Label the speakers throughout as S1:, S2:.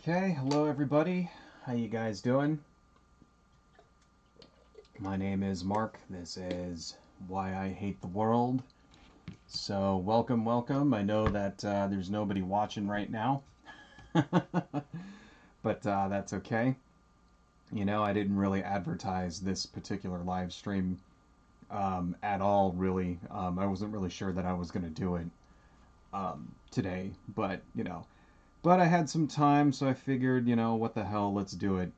S1: Okay, hello everybody. How you guys doing? My name is Mark. This is Why I Hate the World. So welcome. I know that there's nobody watching right now, but that's okay. You know, I didn't really advertise this particular live stream at all, really. I wasn't really sure that I was going to do it today, but but I had some time, so I figured, what the hell, let's do it.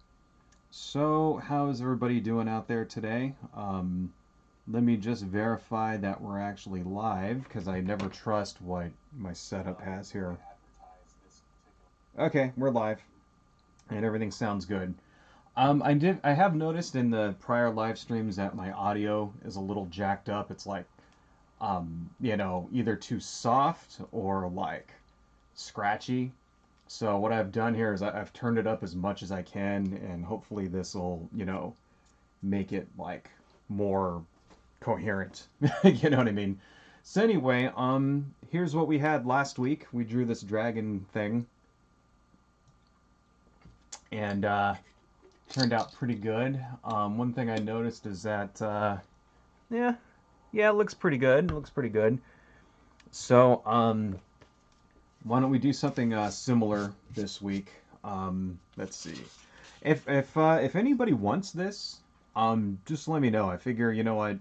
S1: So, how's everybody doing out there today? Let me just verify that we're actually live, because I never trust what my setup has here. Okay, we're live, and everything sounds good. I have noticed in the prior live streams that my audio is a little jacked up. It's like, either too soft or like scratchy. So what I've done here is I've turned it up as much as I can, and hopefully this will, make it like more coherent. You know what I mean? So anyway, here's what we had last week. We drew this dragon thing, and turned out pretty good. One thing I noticed is that, yeah, it looks pretty good. It looks pretty good. So, why don't we do something similar this week? Let's see. If anybody wants this, just let me know. I figure, you know what,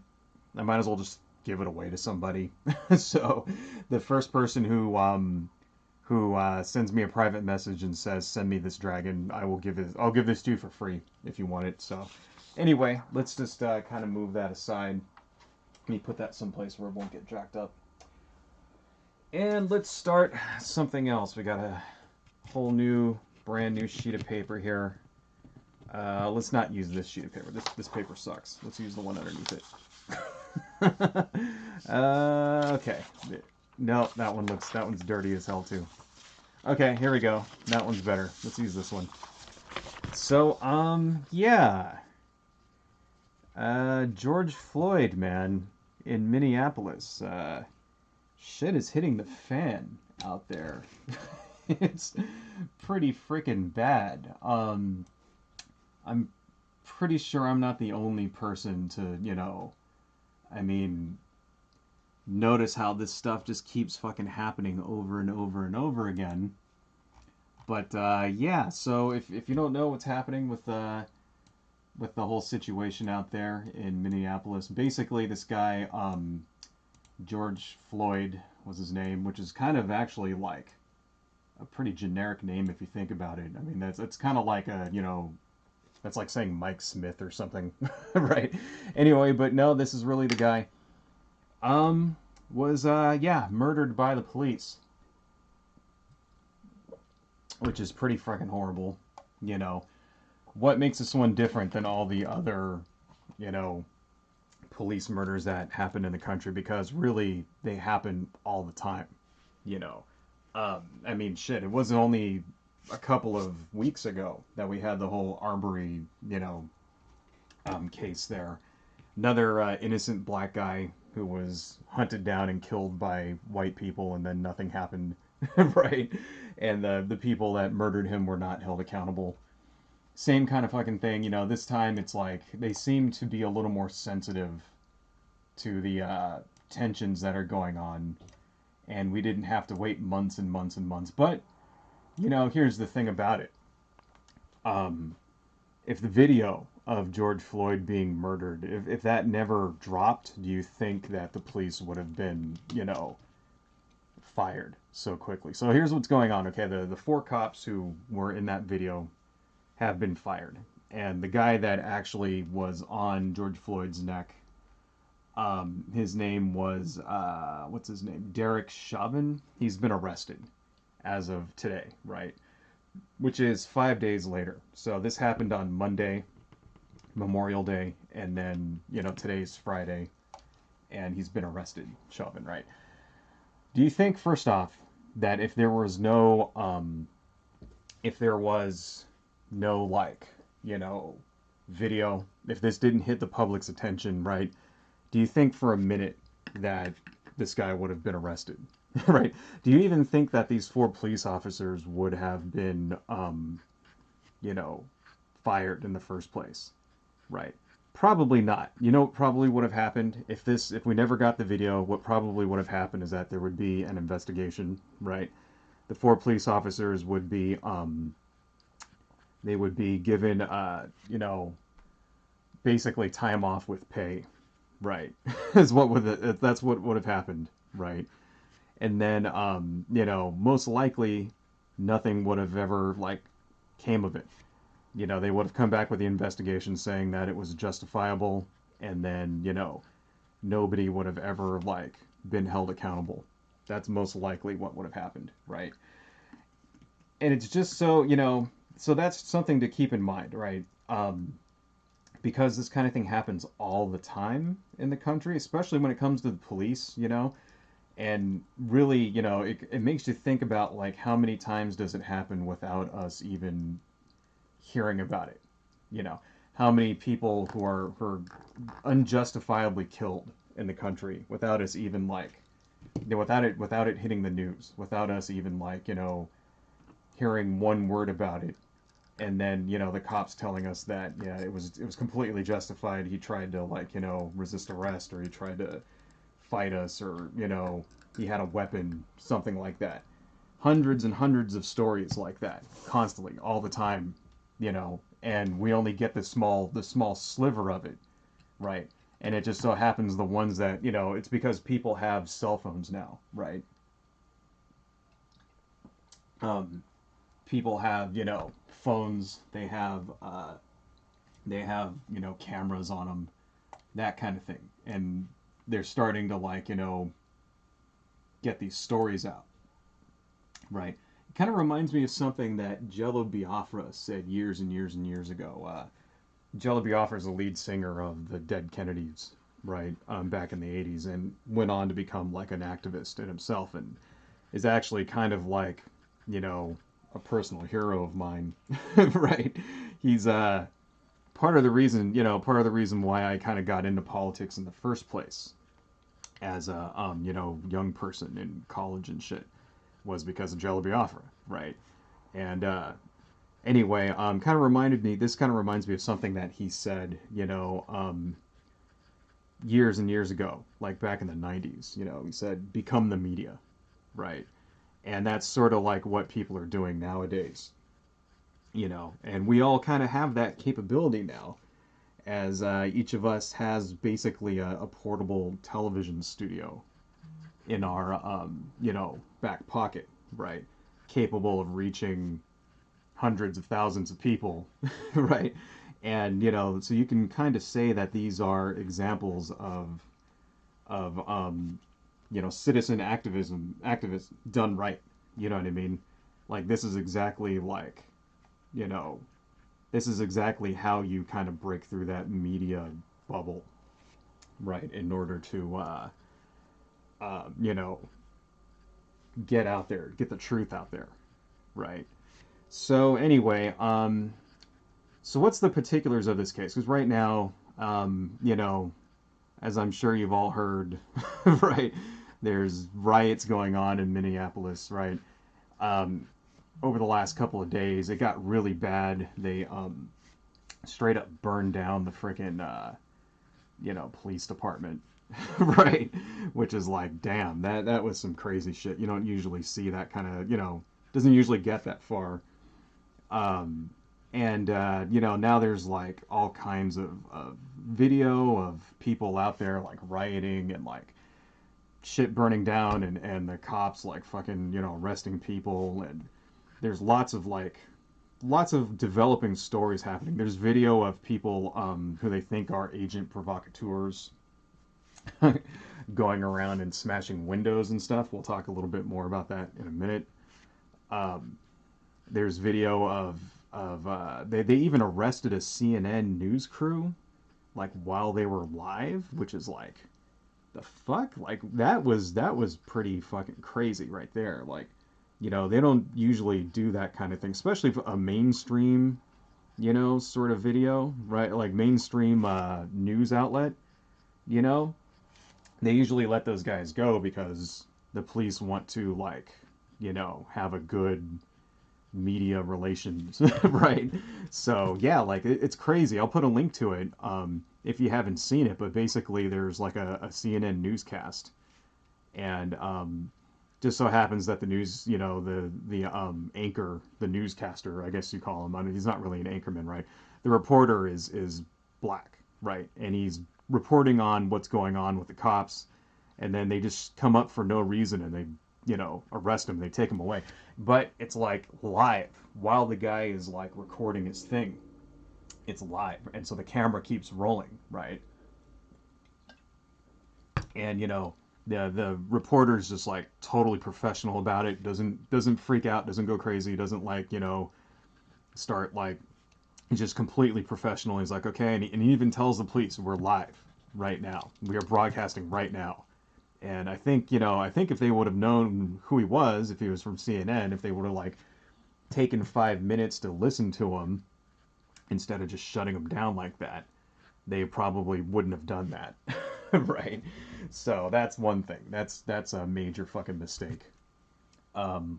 S1: I might as well just give it away to somebody. So, the first person who sends me a private message and says, "Send me this dragon," I'll give this to you for free if you want it. So, anyway, let's just kind of move that aside. Let me put that someplace where it won't get jacked up. And let's start something else. We got a whole brand new sheet of paper here. Let's not use this sheet of paper. This paper sucks. Let's use the one underneath it. Okay. No, that one's dirty as hell too. Okay, here we go. That one's better. Let's use this one. So, yeah. George Floyd, man, in Minneapolis. Shit is hitting the fan out there. It's pretty freaking bad. I'm pretty sure I'm not the only person to, notice how this stuff just keeps fucking happening over and over and over again. But yeah, so if you don't know what's happening with the whole situation out there in Minneapolis, basically this guy, George Floyd was his name, which is kind of actually like a pretty generic name if you think about it. I mean, that's kind of like that's like saying Mike Smith or something, right? Anyway, but no, this is really the guy. Was murdered by the police, which is pretty fucking horrible. What makes this one different than all the other, police murders that happen in the country? Because really, they happen all the time. You know, shit, it wasn't only a couple of weeks ago that we had the whole Arbery, case there. Another innocent black guy who was hunted down and killed by white people, and then nothing happened, right? And the people that murdered him were not held accountable. Same kind of fucking thing. This time it's like they seem to be a little more sensitive to the tensions that are going on, and we didn't have to wait months and months and months. But here's the thing about it. If the video of George Floyd being murdered, if that never dropped, do you think that the police would have been, fired so quickly? So here's what's going on. Okay, the four cops who were in that video have been fired, and the guy that actually was on George Floyd's neck, his name was what's his name? Derek Chauvin. He's been arrested as of today, right? Which is 5 days later. So this happened on Monday, Memorial Day, and then today's Friday, and he's been arrested, Chauvin, right? Do you think, first off, that if there was no video, if this didn't hit the public's attention, right? Do you think for a minute that this guy would have been arrested? Right? Do you even think that these four police officers would have been, you know, fired in the first place? Right? Probably not. You know what probably would have happened if we never got the video, what probably would have happened is that there would be an investigation, right? The four police officers would be, they would be given, you know, basically time off with pay, right? Is what would that's what would have happened, right? And then, you know, most likely nothing would have ever like came of it. You know, they would have come back with the investigation saying that it was justifiable, and then, you know, nobody would have ever like been held accountable. That's most likely what would have happened, right? And it's just so, you know, so that's something to keep in mind, right? Because this kind of thing happens all the time in the country, especially when it comes to the police, you know, and really, you know, it makes you think about like how many times does it happen without us even hearing about it, you know, how many people who are unjustifiably killed in the country without us even like, you know, without it hitting the news, without us even like, you know, hearing one word about it, and then, you know, the cops telling us that, yeah, it was completely justified. He tried to like, you know, resist arrest, or he tried to fight us, or, you know, he had a weapon, something like that. Hundreds and hundreds of stories like that constantly all the time, you know, and we only get the small sliver of it, right? And it just so happens the ones that, you know, it's because people have cell phones now, right? um, People have, you know, phones, they have, you know, cameras on them, that kind of thing, and they're starting to like, you know, get these stories out, right? It kind of reminds me of something that Jello Biafra said years and years and years ago. Jello Biafra is the lead singer of the Dead Kennedys, right? Back in the '80s, and went on to become like an activist in himself, and is actually kind of like, you know, a personal hero of mine, right? He's part of the reason why I kind of got into politics in the first place as a, you know, young person in college and shit, was because of Jello Biafra, right? And anyway, this kind of reminds me of something that he said, you know, years and years ago, like back in the '90s. You know, he said, "Become the media," right? And that's sort of like what people are doing nowadays, you know. And we all kind of have that capability now, as each of us has basically a portable television studio in our, you know, back pocket, right? Capable of reaching hundreds of thousands of people, right? And, you know, so you can kind of say that these are examples of you know, citizen activism done right. You know what I mean? Like, this is exactly like, you know, this is exactly how you kind of break through that media bubble, right? In order to, you know, get out there, get the truth out there, right? So anyway, so what's the particulars of this case? Because right now, you know, as I'm sure you've all heard, right, there's riots going on in Minneapolis, right? Um, Over the last couple of days, it got really bad. They straight up burned down the freaking, you know, police department, right? Which is like, damn, that was some crazy shit. You don't usually see that kind of, you know, doesn't usually get that far. Um, and you know, now there's like all kinds of video of people out there like rioting and like shit burning down, and the cops like fucking, you know, arresting people, and there's lots of developing stories happening. There's video of people who they think are agent provocateurs going around and smashing windows and stuff. We'll talk a little bit more about that in a minute. Um, there's video of they even arrested a CNN news crew like while they were live, which is like, the fuck, like that was pretty fucking crazy right there. Like, you know, they don't usually do that kind of thing, especially for a mainstream, you know, sort of video, right? Like mainstream news outlet, you know, they usually let those guys go because the police want to, like, you know, have a good media relations, right? So yeah, like it's crazy. I'll put a link to it if you haven't seen it. But basically, there's like a CNN newscast, and just so happens that the news, you know, the anchor, the newscaster, I guess you call him. I mean, he's not really an anchorman, right? The reporter is black, right? And he's reporting on what's going on with the cops, and then they just come up for no reason and they, you know, arrest him. They take him away, but it's like live while the guy is like recording his thing. It's live, and so the camera keeps rolling, right? And you know, the reporter's just like totally professional about it. Doesn't freak out. Doesn't go crazy. Doesn't, like, you know, start like, he's just completely professional. He's like, okay, and he even tells the police, we're live right now. We are broadcasting right now. And I think, you know, I think if they would have known who he was, if he was from CNN, if they would have, like, taken 5 minutes to listen to him instead of just shutting him down like that, they probably wouldn't have done that. Right? So that's one thing. That's a major fucking mistake.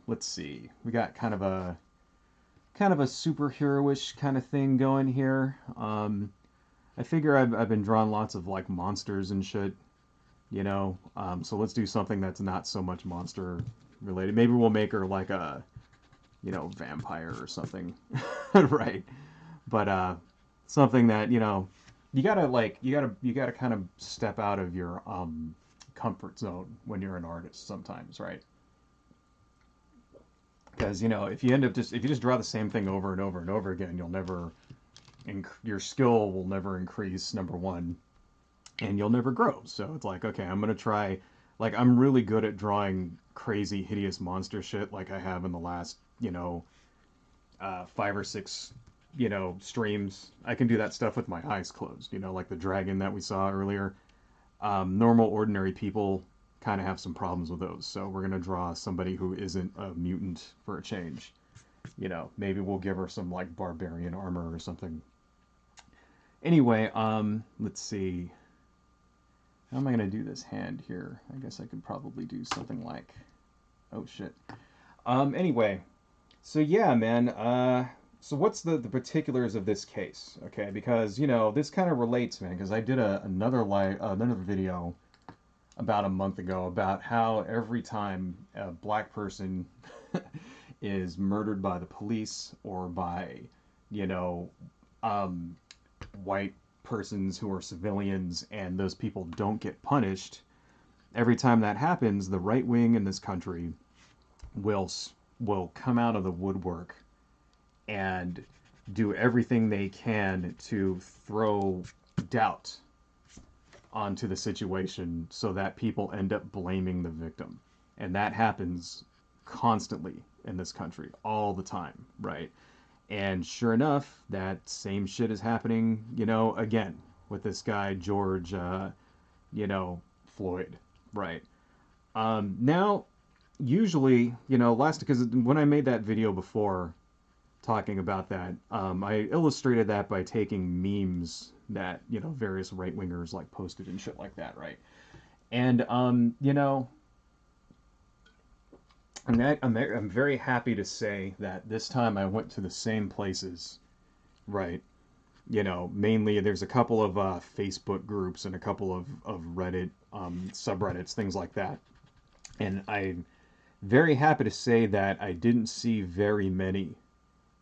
S1: Let's see. We got kind of a superhero-ish kind of thing going here. I figure I've been drawing lots of, like, monsters and shit, you know. So let's do something that's not so much monster related. Maybe we'll make her like a, you know, vampire or something. Right? But something that, you know, you gotta kind of step out of your comfort zone when you're an artist sometimes, right? Because, you know, if you just draw the same thing over and over and over again, you'll never your skill will never increase, number one, and you'll never grow. So it's like, okay, I'm gonna try, like, I'm really good at drawing crazy, hideous monster shit, like I have in the last, you know, 5 or 6, you know, streams. I can do that stuff with my eyes closed, you know, like the dragon that we saw earlier. Normal, ordinary people kind of have some problems with those, so we're gonna draw somebody who isn't a mutant for a change. You know, maybe we'll give her some, like, barbarian armor or something. Anyway, let's see. How am I going to do this hand here? I guess I could probably do something like... Oh, shit. Anyway. So, yeah, man. So what's the particulars of this case? Okay, because, you know, this kind of relates, man, because I did another video about a month ago about how every time a black person is murdered by the police or by, you know, white persons who are civilians, and those people don't get punished, every time that happens, the right wing in this country will come out of the woodwork and do everything they can to throw doubt onto the situation so that people end up blaming the victim. And that happens constantly in this country, all the time, right? And sure enough, that same shit is happening, you know, again, with this guy, George, you know, Floyd, right? Now, usually, you know, because when I made that video before talking about that, I illustrated that by taking memes that, you know, various right-wingers, like, posted and shit like that, right? And, you know, I'm very happy to say that this time I went to the same places, right? You know, mainly there's a couple of Facebook groups and a couple of Reddit subreddits, things like that. And I'm very happy to say that I didn't see very many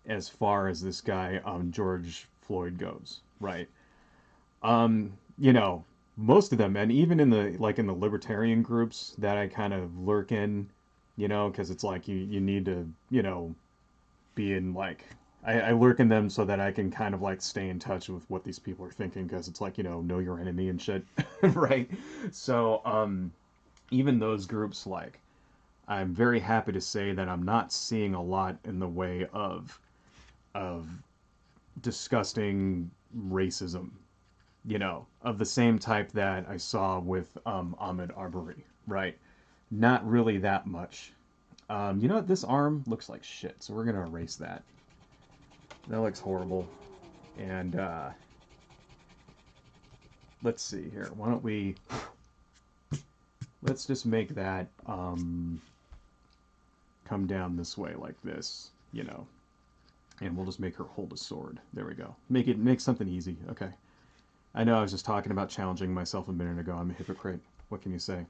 S1: as far as this guy, George Floyd, goes, right? You know, most of them, and even in the libertarian groups that I kind of lurk in, you know, because it's like you need to, you know, be in, like, I lurk in them so that I can kind of, like, stay in touch with what these people are thinking, because it's like, you know your enemy and shit, right? So, even those groups, like, I'm very happy to say that I'm not seeing a lot in the way of disgusting racism, you know, of the same type that I saw with Ahmaud Arbery, right? Not really that much. You know what? This arm looks like shit, so we're going to erase that. That looks horrible. And let's see here. Why don't we... let's just make that come down this way like this, you know. And we'll just make her hold a sword. There we go. Make something easy. Okay. I know I was just talking about challenging myself a minute ago. I'm a hypocrite. What can you say?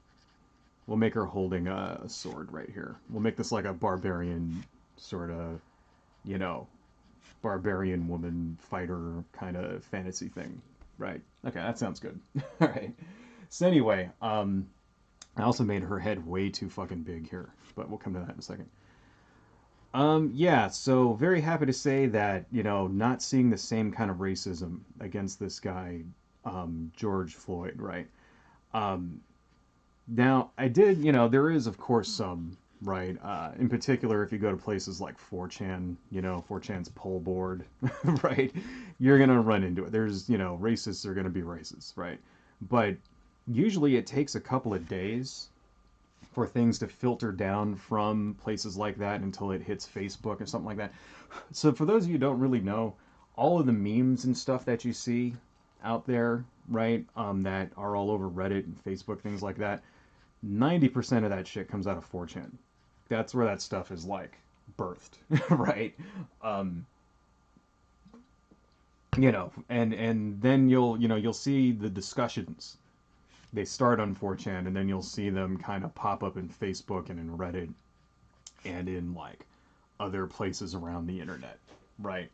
S1: We'll make her holding a sword right here. We'll make this like a barbarian sort of, you know, barbarian woman fighter kind of fantasy thing. Right. Okay, that sounds good. All right. So anyway, I also made her head way too fucking big here, but we'll come to that in a second. Yeah, so very happy to say that, you know, not seeing the same kind of racism against this guy, George Floyd, right? Um, Now, I did, you know, there is, of course, some, right? In particular, if you go to places like 4chan, you know, 4chan's poll board, right? You're going to run into it. There's, you know, racists are going to be racist, right? But usually it takes a couple of days for things to filter down from places like that until it hits Facebook or something like that. So for those of you who don't really know, all of the memes and stuff that you see out there, right, that are all over Reddit and Facebook, things like that, 90% of that shit comes out of 4chan. That's where that stuff is like birthed, right? Um, you know, and then you'll see the discussions. They start on 4chan, and then you'll see them kind of pop up in Facebook and in Reddit and in like other places around the internet, right?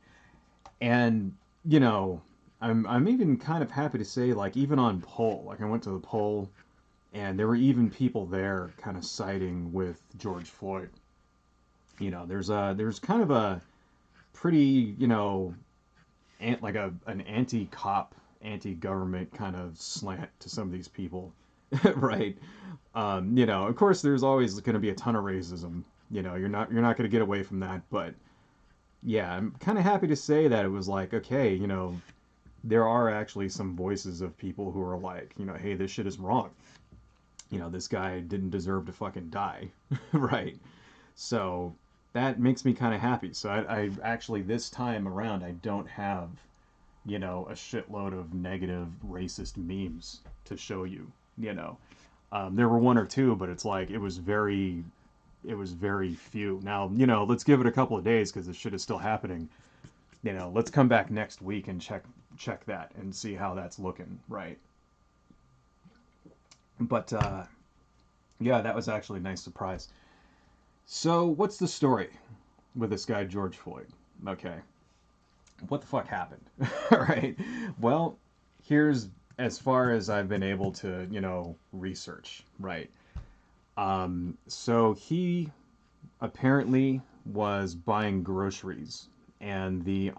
S1: And you know, I'm even kind of happy to say, like, even on poll, like I went to the poll, and there were even people there kind of siding with George Floyd. You know, there's kind of a pretty, you know, like an anti-cop, anti-government kind of slant to some of these people, right? You know, of course, there's always going to be a ton of racism. You know, you're not going to get away from that. But yeah, I'm kind of happy to say that it was like, okay, you know, there are actually some voices of people who are like, you know, hey, this shit is wrong. You know, this guy didn't deserve to fucking die, right? So that makes me kind of happy. So I actually, this time around, I don't have, you know, a shitload of negative racist memes to show you. You know, there were one or two, but it's like it was very few. Now, you know, let's give it a couple of days because this shit is still happening. You know, let's come back next week and check that and see how that's looking, right? But yeah, that was actually a nice surprise. So, what's the story with this guy George Floyd? Okay, what the fuck happened? All right. Well, here's as far as I've been able to, you know, research, right? So he apparently was buying groceries, and the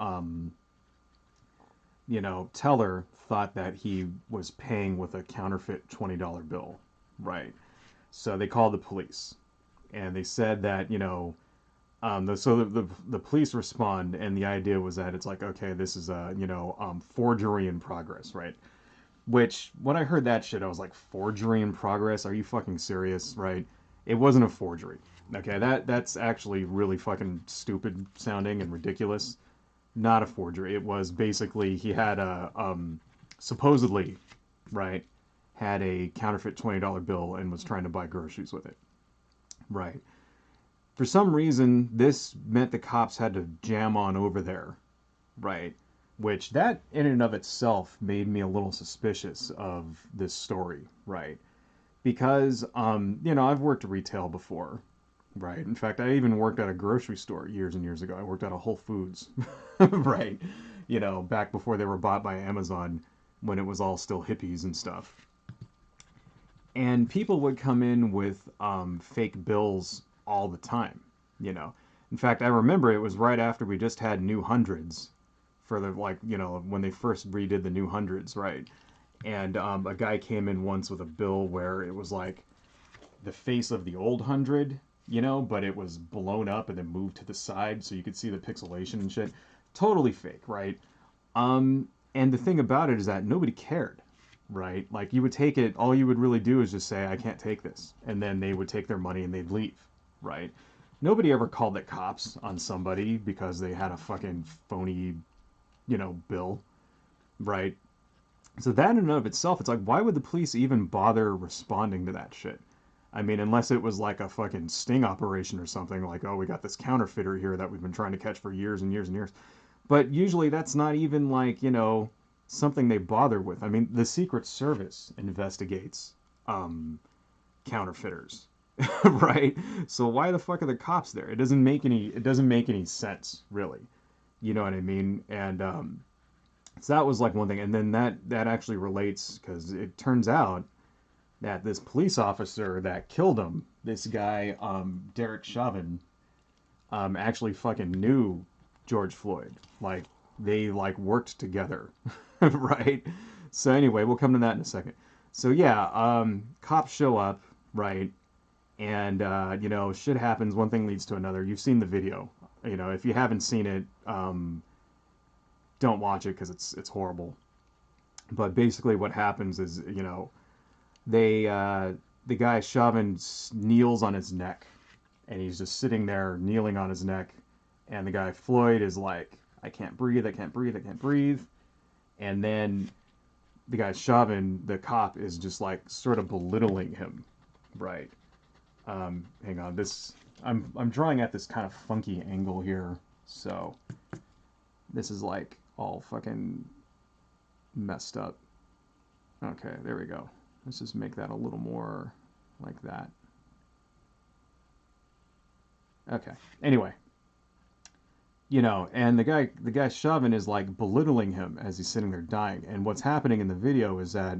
S1: you know, teller thought that he was paying with a counterfeit $20 bill, right? So they called the police, and they said that, you know, the police respond, and the idea was that it's like, okay, this is a, you know, forgery in progress, right? Which, when I heard that shit, I was like, forgery in progress? Are you fucking serious, right? It wasn't a forgery. Okay, that's actually really fucking stupid sounding and ridiculous. Not a forgery. It was basically he had a supposedly, right, had a counterfeit $20 bill and was trying to buy groceries with it. Right. For some reason, this meant the cops had to jam on over there, right? Which that in and of itself made me a little suspicious of this story, right? Because you know, I've worked retail before, right? In fact, I even worked at a grocery store years and years ago. I worked at a Whole Foods, right? You know, back before they were bought by Amazon, when it was all still hippies and stuff. And people would come in with fake bills all the time, you know. In fact, I remember it was right after we just had new hundreds for the, like, you know, when they first redid the new hundreds, right? And a guy came in once with a bill where it was like the face of the old hundred, you know, but it was blown up and then moved to the side so you could see the pixelation and shit. Totally fake, right? And the thing about it is that nobody cared, right? Like, you would take it, all you would really do is just say, I can't take this. And then they would take their money and they'd leave, right? Nobody ever called the cops on somebody because they had a fucking phony, you know, bill, right? So that in and of itself, it's like, why would the police even bother responding to that shit? I mean, unless it was like a fucking sting operation or something, like, oh, we got this counterfeiter here that we've been trying to catch for years and years and years. But usually that's not even like, something they bother with. I mean, the Secret Service investigates counterfeiters, right? So why the fuck are the cops there? It doesn't make any sense, really. You know what I mean? And so that was like one thing. And then that actually relates because it turns out that this police officer that killed him, this guy, Derek Chauvin, actually fucking knew George Floyd. Like, they, like, worked together, right? So anyway, we'll come to that in a second. So yeah, cops show up, right? And, shit happens. One thing leads to another. You've seen the video. If you haven't seen it, don't watch it because it's horrible. But basically what happens is, they the guy Chauvin kneels on his neck, and he's just sitting there kneeling on his neck, and the guy Floyd is like, I can't breathe, I can't breathe, I can't breathe, and then the guy Chauvin, the cop, is just like sort of belittling him, right? Hang on, I'm drawing at this kind of funky angle here, so this is like all fucking messed up. Okay, there we go. Let's just make that a little more like that. Okay. Anyway, and the guy Chauvin is like belittling him as he's sitting there dying. And what's happening in the video is that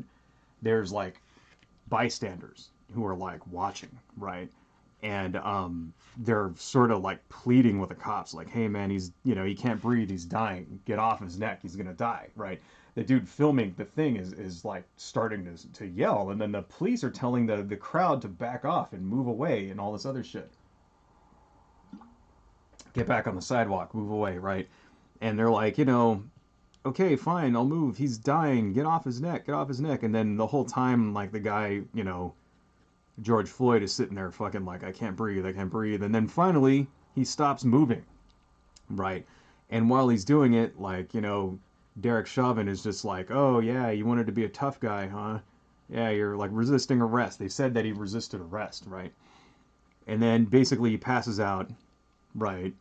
S1: there's like bystanders who are like watching, right? And they're sort of like pleading with the cops, like, "Hey man, he can't breathe, he's dying. Get off his neck, he's gonna die," right? The dude filming the thing is like starting to yell, and then the police are telling the crowd to back off and move away and all this other shit. Get back on the sidewalk, move away, right? And they're like, okay, fine, I'll move. He's dying. Get off his neck. Get off his neck. And then the whole time, like, the guy, George Floyd is sitting there fucking like, I can't breathe. I can't breathe. And then finally, he stops moving, right? And while he's doing it, like, Derek Chauvin is just like, oh, yeah, you wanted to be a tough guy, huh? Yeah, you're, like, resisting arrest. They said that he resisted arrest, right? And then basically he passes out, right?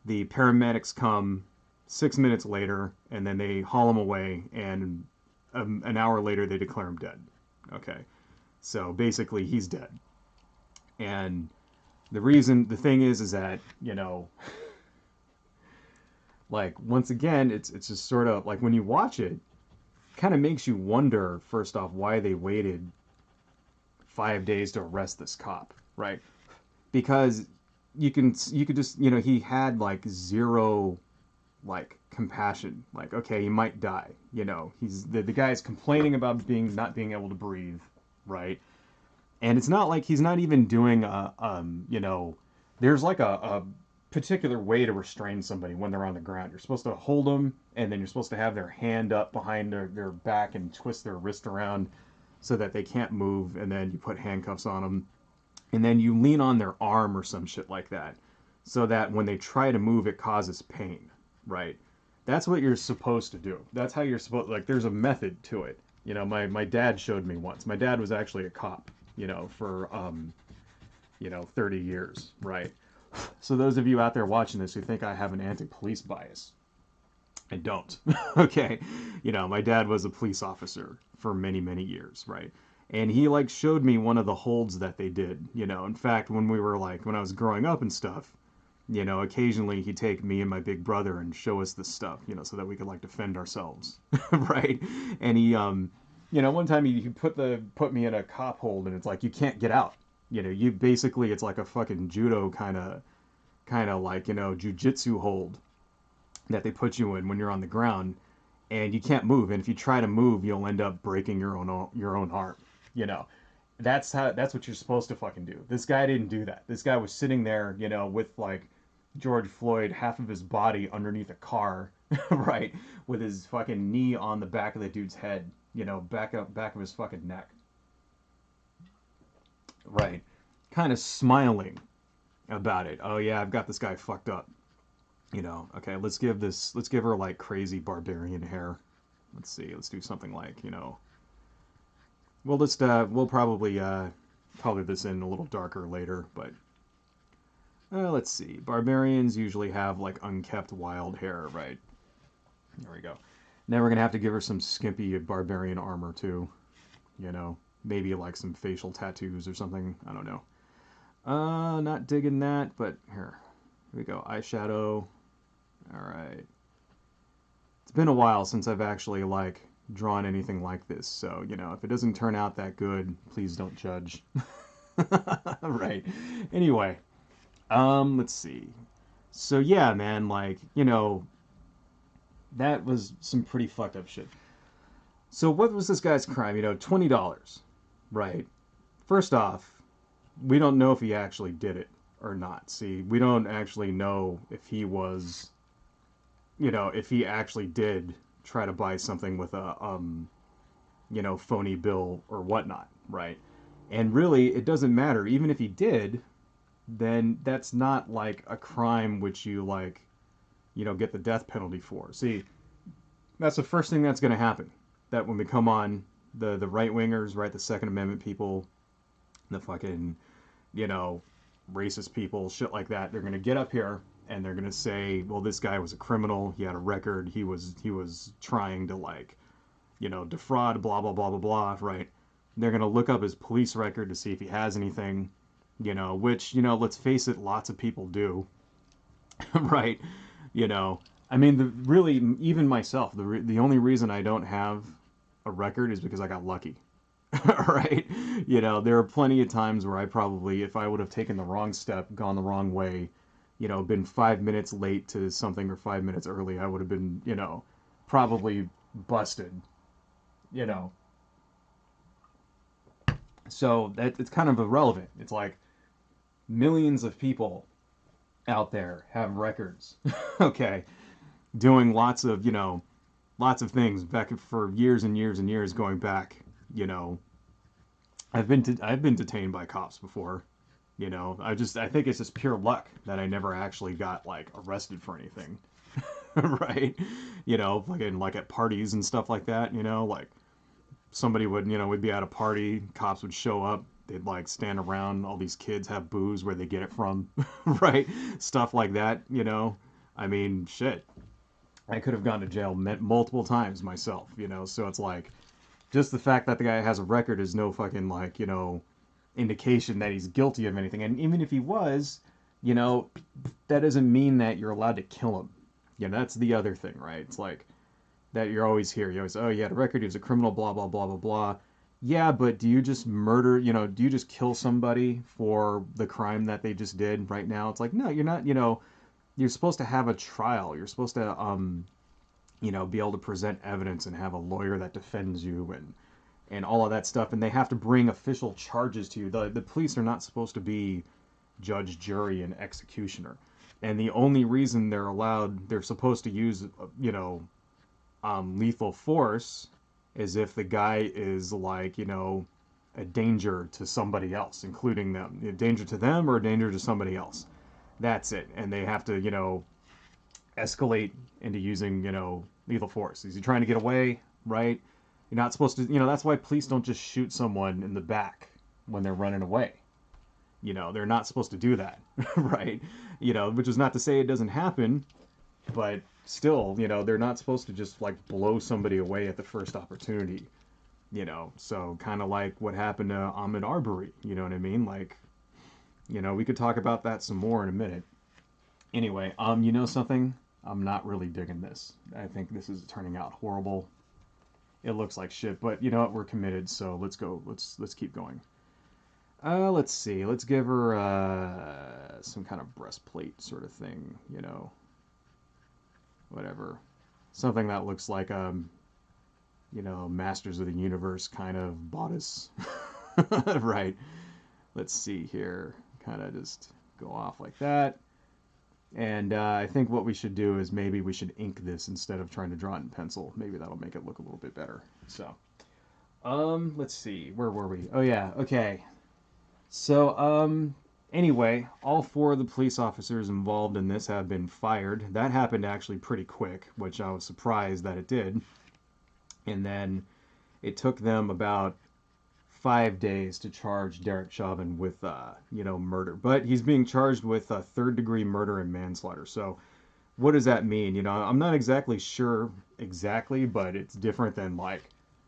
S1: The paramedics come 6 minutes later, and then they haul him away, and an hour later they declare him dead. Okay, so basically he's dead. And the thing is that, like, once again, it's just sort of, like, when you watch it, kind of makes you wonder, first off, why they waited 5 days to arrest this cop, right? Because you could just, he had like zero like compassion, like, okay, he might die, he's the guy is complaining about not being able to breathe, right? And it's not like he's not even doing there's like a particular way to restrain somebody when they're on the ground. You're supposed to hold them, and then you're supposed to have their hand up behind their back and twist their wrist around so that they can't move, and then you put handcuffs on them. And then you lean on their arm or some shit like that, so that when they try to move, it causes pain, right? That's what you're supposed to do. That's how you're supposed, like, there's a method to it. My dad showed me once. My dad was actually a cop, for, 30 years, right? So those of you out there watching this who think I have an anti-police bias, I don't, okay? My dad was a police officer for many, many years, right? And he like showed me one of the holds that they did, In fact, when I was growing up and stuff, occasionally he'd take me and my big brother and show us this stuff, so that we could like defend ourselves, right? And he, one time he put me in a cop hold, and it's like, you can't get out. You basically, it's like a fucking judo kind of like, jujitsu hold that they put you in when you're on the ground, and you can't move. And if you try to move, you'll end up breaking your own arm. That's what you're supposed to fucking do. This guy didn't do that. This guy was sitting there, with like George Floyd, half of his body underneath a car, right, with his fucking knee on the back of the dude's head, back of his fucking neck, right, kind of smiling about it. Oh yeah, I've got this guy fucked up. Okay, let's give her like crazy barbarian hair. Let's see, let's do something like, we'll probably color this in a little darker later, but let's see. Barbarians usually have like unkept wild hair, right? There we go. Now we're gonna have to give her some skimpy barbarian armor too. You know, maybe like some facial tattoos or something. I don't know. Not digging that, but here we go. Eyeshadow. All right. It's been a while since I've actually like drawn anything like this, so you know, if it doesn't turn out that good, please don't judge. Right. Anyway, let's see. So yeah, man, like, you know, that was some pretty fucked up shit. So what was this guy's crime? You know, $20, right? First off, we don't know if he actually did it or not. See, we don't actually know if he was, you know, if he actually did try to buy something with a, you know, phony bill or whatnot, right? And really, it doesn't matter. Even if he did, then that's not like a crime which you like, you know, get the death penalty for. See, that's the first thing that's going to happen. That when we come on, the right wingers, right, the Second Amendment people, the fucking, you know, racist people, shit like that, they're going to get up here and they're going to say, well, this guy was a criminal, he had a record, he was trying to like, you know, defraud, blah blah blah blah blah, right? They're going to look up his police record to see if he has anything, you know, which, you know, let's face it, lots of people do. Right? You know, I mean, really, even myself, the only reason I don't have a record is because I got lucky. Right? You know, there are plenty of times where I probably, if I would have taken the wrong step, gone the wrong way, you know, been 5 minutes late to something or 5 minutes early, I would have been, you know, probably busted, you know. So that it's kind of irrelevant. It's like millions of people out there have records, okay, doing lots of, you know, lots of things back for years and years and years going back, you know. I've been detained by cops before, you know. I think it's just pure luck that I never actually got like arrested for anything. Right? You know, like at parties and stuff like that, you know, like somebody would, you know, we'd be at a party, cops would show up, they'd like stand around, all these kids have booze, where they get it from, right? Stuff like that, you know. I mean, shit. I could have gone to jail multiple times myself, you know. So it's like, just the fact that the guy has a record is no fucking like, you know, indication that he's guilty of anything. And even if he was, you know, that doesn't mean that you're allowed to kill him. You know, that's the other thing, right? It's like that you're always here. You always, oh, he had a record, he was a criminal, blah blah blah blah blah. Yeah, but do you just murder, you know, do you just kill somebody for the crime that they just did right now? It's like, no, you're not, you know, you're supposed to have a trial. You're supposed to, you know, be able to present evidence and have a lawyer that defends you and all of that stuff. And they have to bring official charges to you. The police are not supposed to be judge, jury, and executioner. And the only reason they're supposed to use, you know, lethal force is if the guy is like, you know, a danger to somebody else, including them. A danger to them or a danger to somebody else. That's it. And they have to, you know, escalate into using, you know, lethal force. Is he trying to get away? Right? You're not supposed to, you know, that's why police don't just shoot someone in the back when they're running away. You know, they're not supposed to do that. Right? You know, which is not to say it doesn't happen, but still, you know, they're not supposed to just like blow somebody away at the first opportunity. You know, so kind of like what happened to Ahmaud Arbery. You know what I mean? Like, you know, we could talk about that some more in a minute. Anyway, you know something? I'm not really digging this. I think this is turning out horrible. It looks like shit, but you know what? We're committed, so let's go. Let's keep going. Let's see. Let's give her some kind of breastplate sort of thing, you know. Whatever. Something that looks like you know, Masters of the Universe kind of bodice. Right. Let's see here. Kind of just go off like that. And I think what we should do is maybe we should ink this instead of trying to draw it in pencil. Maybe that'll make it look a little bit better. So, let's see. Where were we? Oh, yeah. Okay. So, anyway, all 4 of the police officers involved in this have been fired. That happened actually pretty quick, which I was surprised that it did. And then it took them about 5 days to charge Derek Chauvin with, murder. But he's being charged with third-degree murder and manslaughter. So what does that mean? I'm not exactly sure exactly, but it's different than like,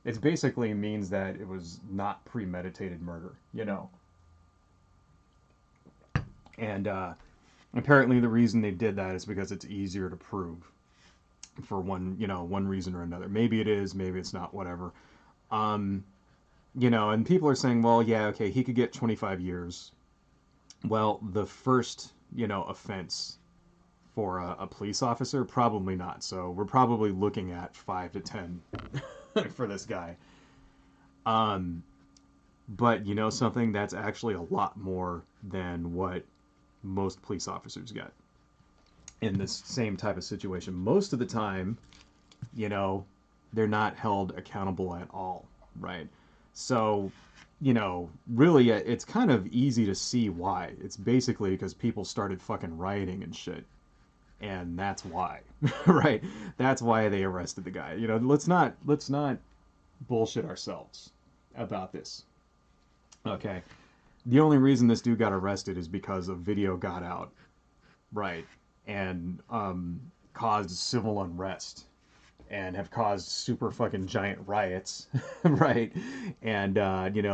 S1: it basically means that it was not premeditated murder. And apparently the reason they did that is because it's easier to prove for one reason or another. Maybe it is, maybe it's not, whatever. And people are saying, well, yeah, okay, he could get 25 years. Well, the first, offense for a police officer, probably not. So we're probably looking at 5 to 10 for this guy. But something, that's actually a lot more than what most police officers get in this same type of situation. Most of the time, they're not held accountable at all, right? So, really, it's kind of easy to see why. It's basically because people started fucking rioting and shit. And that's why, right? That's why they arrested the guy. Let's not bullshit ourselves about this. Okay. The only reason this dude got arrested is because a video got out, right, and caused civil unrest, and have caused super fucking giant riots, right, and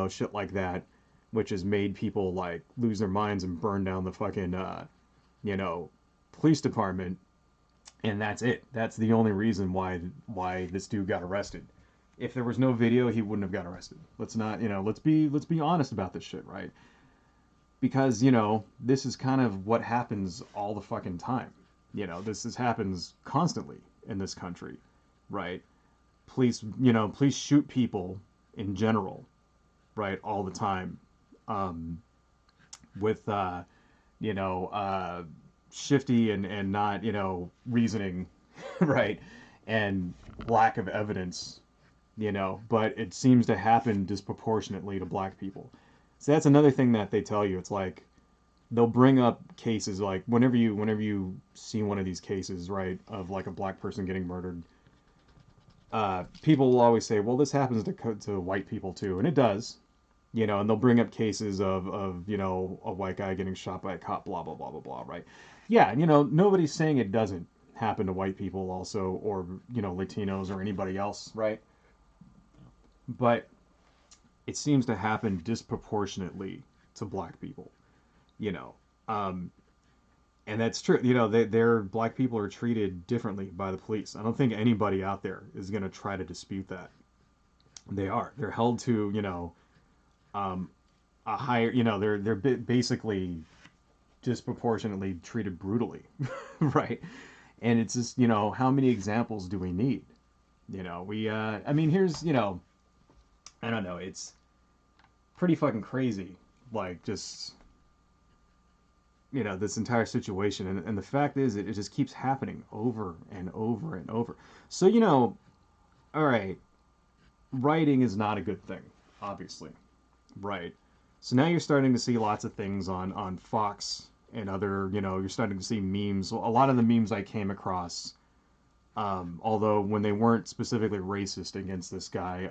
S1: shit like that, which has made people like lose their minds and burn down the fucking police department, and that's it. That's the only reason why this dude got arrested. If there was no video, he wouldn't have got arrested. Let's not, let's be honest about this shit, right? Because, this is kind of what happens all the fucking time. This happens constantly in this country, right? Police shoot people in general, right, all the time, with, shifty and not, reasoning, right, and lack of evidence, but it seems to happen disproportionately to black people. So that's another thing that they tell you. It's like they'll bring up cases like whenever you see one of these cases, right, of like a black person getting murdered, people will always say, well, this happens to white people too, and it does, and they'll bring up cases of a white guy getting shot by a cop, blah blah blah blah blah, right? Yeah, nobody's saying it doesn't happen to white people also, or Latinos or anybody else, right? But it seems to happen disproportionately to black people, and that's true. They're black people are treated differently by the police. I don't think anybody out there is going to try to dispute that. They're held to, a higher, they're basically disproportionately treated brutally, right? And it's just, how many examples do we need? Here's, I don't know, it's pretty fucking crazy, like, just, this entire situation, and the fact is, it just keeps happening over and over and over. So, all right, rioting is not a good thing, obviously, right? So now you're starting to see lots of things on Fox and other, you're starting to see memes. A lot of the memes I came across, although when they weren't specifically racist against this guy,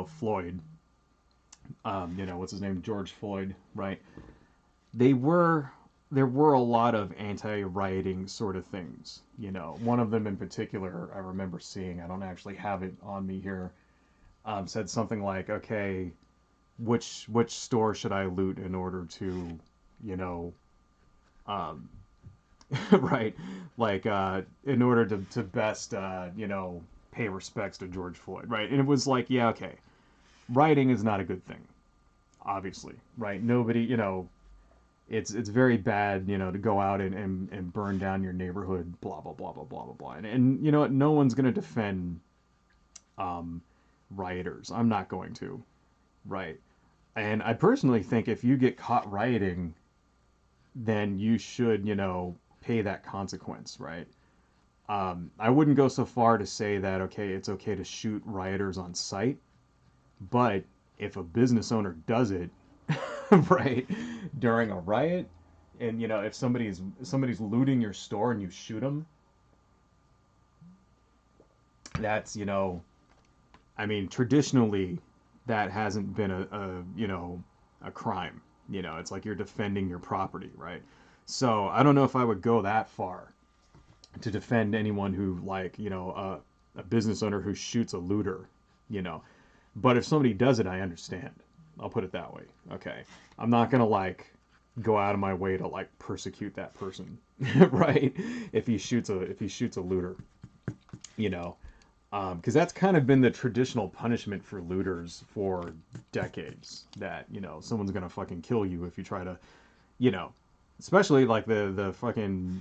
S1: Floyd, what's his name, George Floyd, right? There were a lot of anti-rioting sort of things. One of them in particular I remember seeing, I don't actually have it on me here, said something like, okay, which store should I loot in order to, right, like, in order to best, pay respects to George Floyd, right? And it was like, yeah, okay, rioting is not a good thing, obviously, right? Nobody, it's very bad, to go out and burn down your neighborhood, blah, blah, blah, blah, blah, blah, blah. And you know what? No one's going to defend rioters. I'm not going to, right? And I personally think if you get caught rioting, then you should, pay that consequence, right? I wouldn't go so far to say that, okay, it's okay to shoot rioters on sight, but if a business owner does it, right, during a riot, and, if somebody's looting your store and you shoot them, that's, traditionally, that hasn't been a crime. It's like you're defending your property, right? So I don't know if I would go that far to defend anyone who, like, a business owner who shoots a looter, you know. But if somebody does it, I understand. I'll put it that way. Okay. I'm not gonna, like, go out of my way to, like, persecute that person, right? If he shoots a looter, you know. Because that's kind of been the traditional punishment for looters for decades. That, someone's gonna fucking kill you if you try to, you know, especially like the fucking,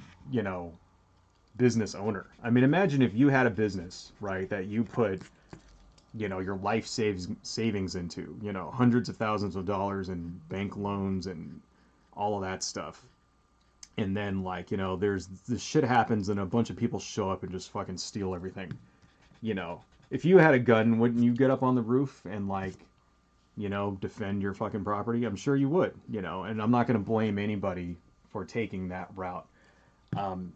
S1: business owner. I mean, imagine if you had a business, right, that you put, your life savings into, hundreds of thousands of dollars in bank loans and all of that stuff. And then, like, there's this shit happens and a bunch of people show up and just fucking steal everything. you know, if you had a gun, wouldn't you get up on the roof and, like, defend your fucking property? I'm sure you would, and I'm not going to blame anybody for taking that route. Um,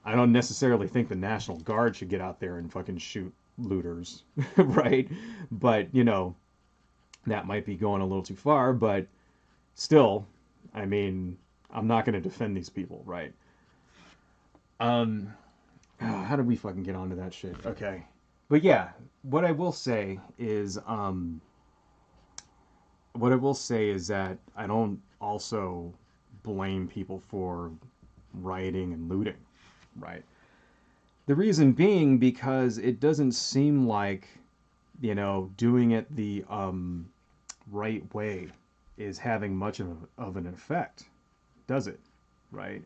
S1: I don't necessarily think the National Guard should get out there and fucking shoot looters, right? But, that might be going a little too far, but still, I mean, I'm not going to defend these people, right? Um, how did we fucking get onto that shit? Okay. But yeah, what I will say is, that I don't also blame people for rioting and looting, right? The reason being because it doesn't seem like, doing it the right way is having much of an effect, does it? Right?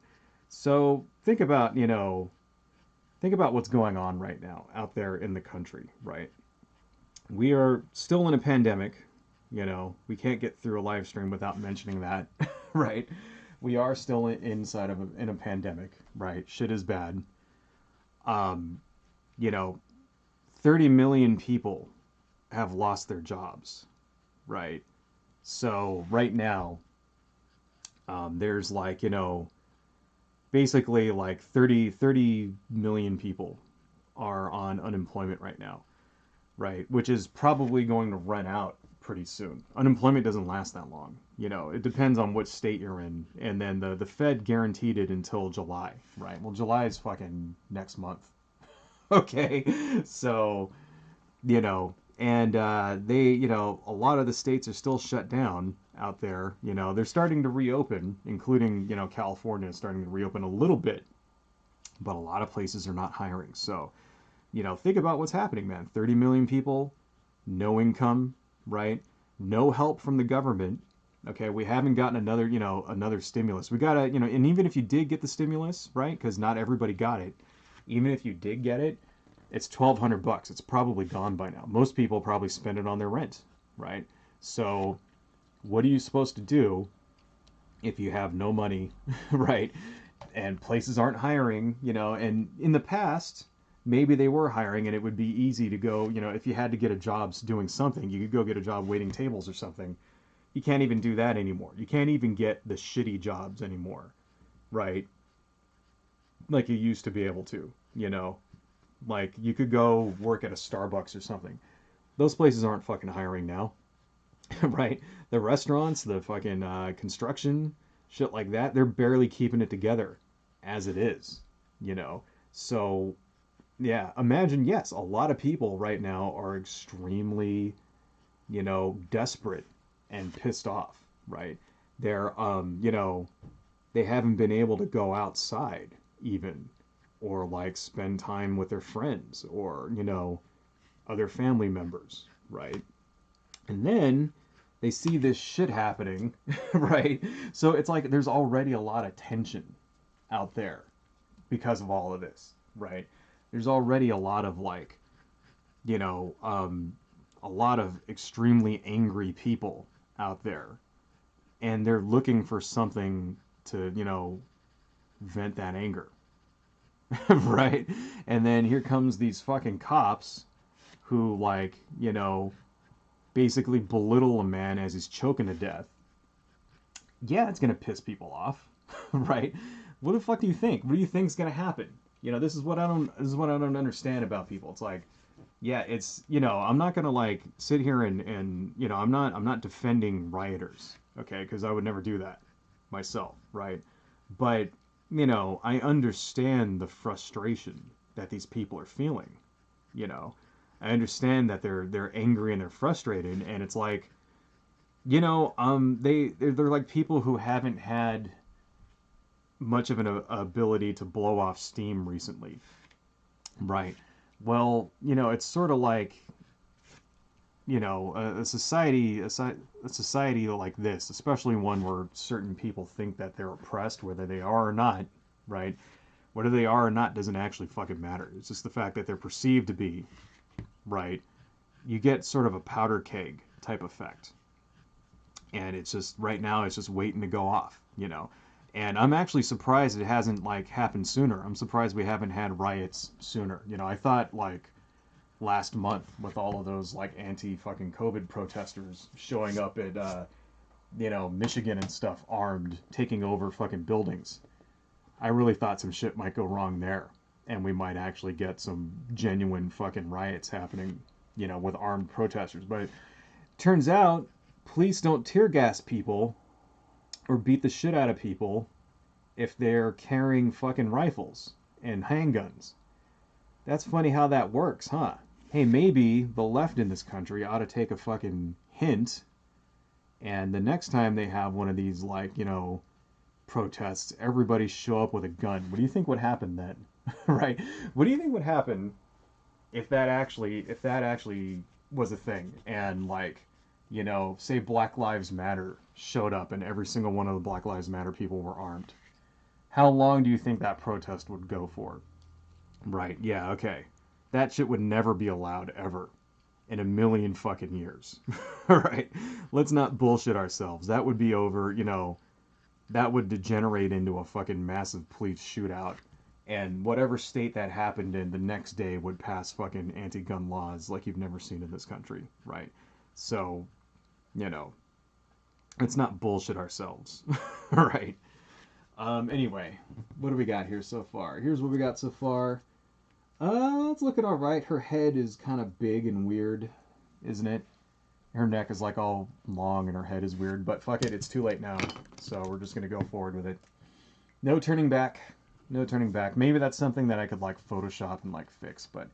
S1: So think about what's going on right now out there in the country, right? We are still in a pandemic. We can't get through a live stream without mentioning that, right? We are still inside of in a pandemic, right? Shit is bad. Um, you know, 30 million people have lost their jobs, right? So right now, there's like, basically like 30 million people are on unemployment right now, right? Which is probably going to run out pretty soon. Unemployment doesn't last that long. It depends on what state you're in. And then the Fed guaranteed it until July, right? Well, July is fucking next month. Okay. So, and a lot of the states are still shut down out there. They're starting to reopen, including, California is starting to reopen a little bit, but a lot of places are not hiring. So, think about what's happening, man. 30 million people, no income, right? No help from the government. Okay, we haven't gotten another stimulus. We gotta, and even if you did get the stimulus, right? Because not everybody got it. Even if you did get it, it's $1,200. It's probably gone by now. Most people probably spend it on their rent, right? So, what are you supposed to do if you have no money, right? And places aren't hiring, and in the past, maybe they were hiring and it would be easy to go, if you had to get a job doing something, you could go get a job waiting tables or something. You can't even do that anymore. You can't even get the shitty jobs anymore, right? Like you used to be able to, like you could go work at a Starbucks or something. Those places aren't fucking hiring now, right? The restaurants, the fucking construction, shit like that, they're barely keeping it together as it is, So, yeah, imagine, yes, a lot of people right now are extremely, desperate and pissed off, right? They're, they haven't been able to go outside even, or like spend time with their friends or, other family members, right? And then they see this shit happening, right? So it's like there's already a lot of tension out there because of all of this, right? There's already a lot of like, a lot of extremely angry people out there, and they're looking for something to, vent that anger, right? And then here comes these fucking cops who, like, basically belittle a man as he's choking to death. Yeah, it's gonna piss people off, right? What the fuck do you think? What do you think's gonna happen? This is what I don't understand about people. It's like, yeah, it's, you know, I'm not gonna like sit here and you know, I'm not defending rioters, okay, because I would never do that myself, right? But, you know, I understand the frustration that these people are feeling, you know. I understand that they're angry and they're frustrated, and it's like, you know, they're like people who haven't had much of an ability to blow off steam recently, right? Well, you know, it's sort of like, you know, a society like this, especially one where certain people think that they're oppressed, whether they are or not, right? Whether they are or not doesn't actually fucking matter. It's just the fact that they're perceived to be, right? You get sort of a powder keg type effect. And it's just, right now, it's just waiting to go off, you know? And I'm actually surprised it hasn't, like, happened sooner. I'm surprised we haven't had riots sooner. You know, I thought, like, last month with all of those like anti-fucking COVID protesters showing up at you know, Michigan and stuff, armed, taking over fucking buildings. I really thought some shit might go wrong there, and we might actually get some genuine fucking riots happening, you know, with armed protesters. But it turns out police don't tear gas people or beat the shit out of people if they're carrying fucking rifles and handguns. That's funny how that works, huh? Hey, maybe the left in this country ought to take a fucking hint, and the next time they have one of these, like, you know, protests, everybody show up with a gun. What do you think would happen then? Right? What do you think would happen if that actually was a thing, and, like, you know, say Black Lives Matter showed up and every single one of the Black Lives Matter people were armed? How long do you think that protest would go for? Right, yeah, okay. That shit would never be allowed ever in a million fucking years. All right? Let's not bullshit ourselves. That would be over, you know, that would degenerate into a fucking massive police shootout. And whatever state that happened in, the next day would pass fucking anti-gun laws like you've never seen in this country, right? So, you know, let's not bullshit ourselves. All right? Anyway, what do we got here so far? Here's what we got so far. It's looking all right. Her head is kind of big and weird, isn't it? Her neck is like all long and her head is weird, but fuck it, it's too late now. So we're just gonna go forward with it. No turning back. No turning back. Maybe that's something that I could like Photoshop and like fix, but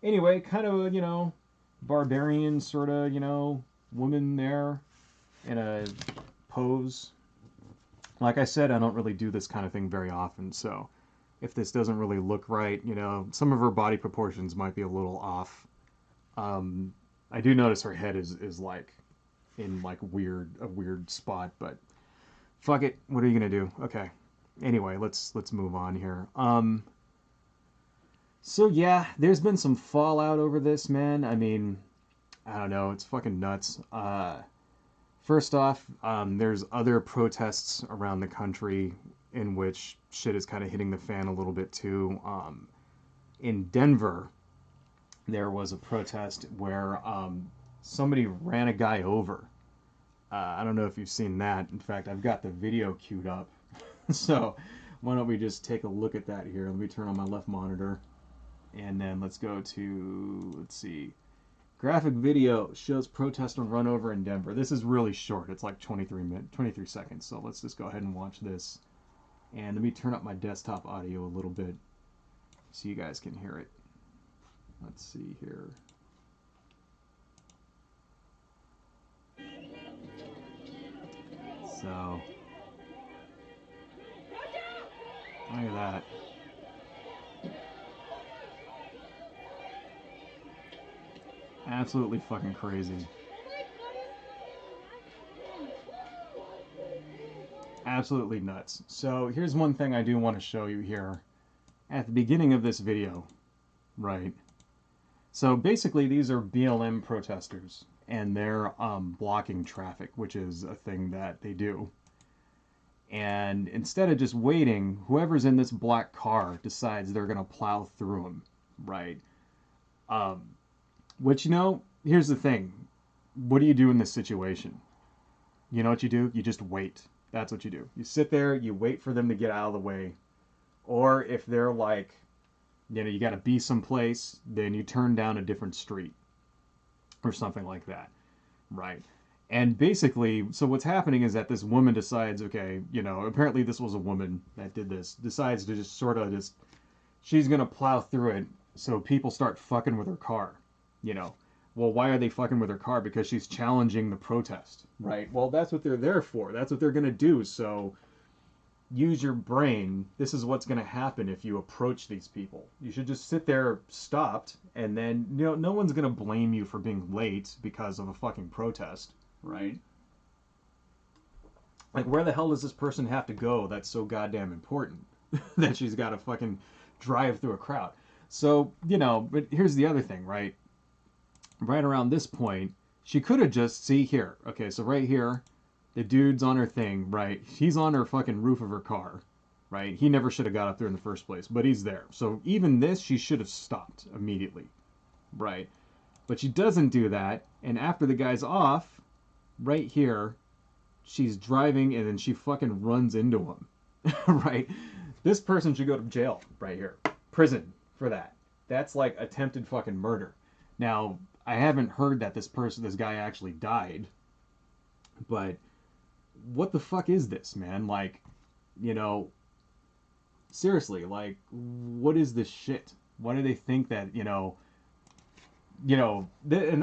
S1: anyway, kind of a, you know, barbarian sort of, you know, woman there in a pose. Like I said, I don't really do this kind of thing very often, so if this doesn't really look right, you know, some of her body proportions might be a little off. I do notice her head is like in like a weird spot, but fuck it. What are you gonna do? Okay. Anyway, let's move on here. So yeah, there's been some fallout over this, man. I mean, I don't know. It's fucking nuts. First off, there's other protests around the country in which shit is kind of hitting the fan a little bit too. In Denver, there was a protest where somebody ran a guy over. I don't know if you've seen that. In fact, I've got the video queued up. So why don't we just take a look at that here. Let me turn on my left monitor. And then let's go to, let's see. Graphic video shows protester run over in Denver. This is really short. It's like 23 seconds. So let's just go ahead and watch this. And let me turn up my desktop audio a little bit so you guys can hear it. Let's see here. So, look at that. Absolutely fucking crazy. Absolutely nuts. So here's one thing I do want to show you here at the beginning of this video, right? So basically these are BLM protesters and they're blocking traffic, which is a thing that they do. And instead of just waiting, whoever's in this black car decides they're going to plow through them, right? Which, you know, here's the thing. What do you do in this situation? You know what you do? You just wait. That's what you do. You sit there, you wait for them to get out of the way. Or if they're like, You know, you got to be someplace, then you turn down a different street or something like that, right? And basically, so what's happening is that this woman decides, okay, you know, apparently this was a woman that did this, decides to just sort of just, she's gonna plow through it, so people start fucking with her car, you know. Well, why are they fucking with her car? Because she's challenging the protest, right? Well, that's what they're there for. That's what they're gonna do. So use your brain. This is what's going to happen if you approach these people. You should just sit there stopped, and then, you know, no one's going to blame you for being late because of a fucking protest, right? Like, where the hell does this person have to go that's so goddamn important that she's got to fucking drive through a crowd? So, you know, but here's the other thing, right? Right around this point, she could have just, see here, okay, so right here, the dude's on her thing, right? He's on her fucking roof of her car, right? He never should have got up there in the first place, but he's there. So even this, she should have stopped immediately, right? But she doesn't do that, and after the guy's off, right here, she's driving and then she fucking runs into him, right? This person should go to jail right here. Prison for that. That's like attempted fucking murder. Now, I haven't heard that this guy actually died, but what the fuck is this, man? Like, you know, seriously, like, what is this shit? Why do they think that, and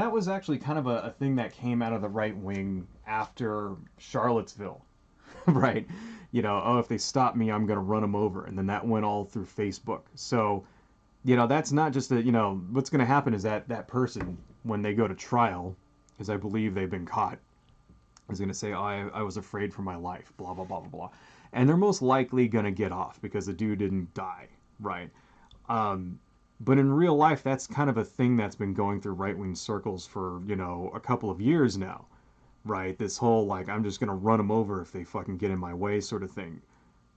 S1: that was actually kind of a thing that came out of the right wing after Charlottesville, right? You know, oh, if they stop me, I'm going to run them over. And then that went all through Facebook. So, you know, that's not just what's going to happen is that that person, when they go to trial, because I believe they've been caught, is going to say, oh, I was afraid for my life, blah, blah, blah, blah, blah. And they're most likely going to get off because the dude didn't die, right? But in real life, that's kind of a thing that's been going through right-wing circles for, you know, a couple of years now, right? This whole, like, I'm just going to run them over if they fucking get in my way sort of thing,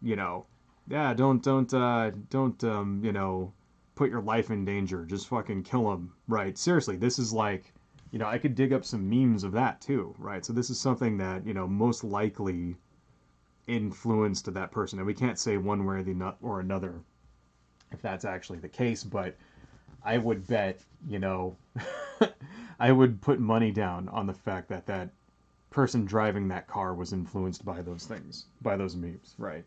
S1: you know? Yeah, don't, you know, put your life in danger. Just fucking kill them, right? Seriously, this is like, you know, I could dig up some memes of that too, right? So this is something that, you know, most likely influenced that person. And we can't say one way or another if that's actually the case, but I would bet, you know, I would put money down on the fact that that person driving that car was influenced by those things, by those memes, right?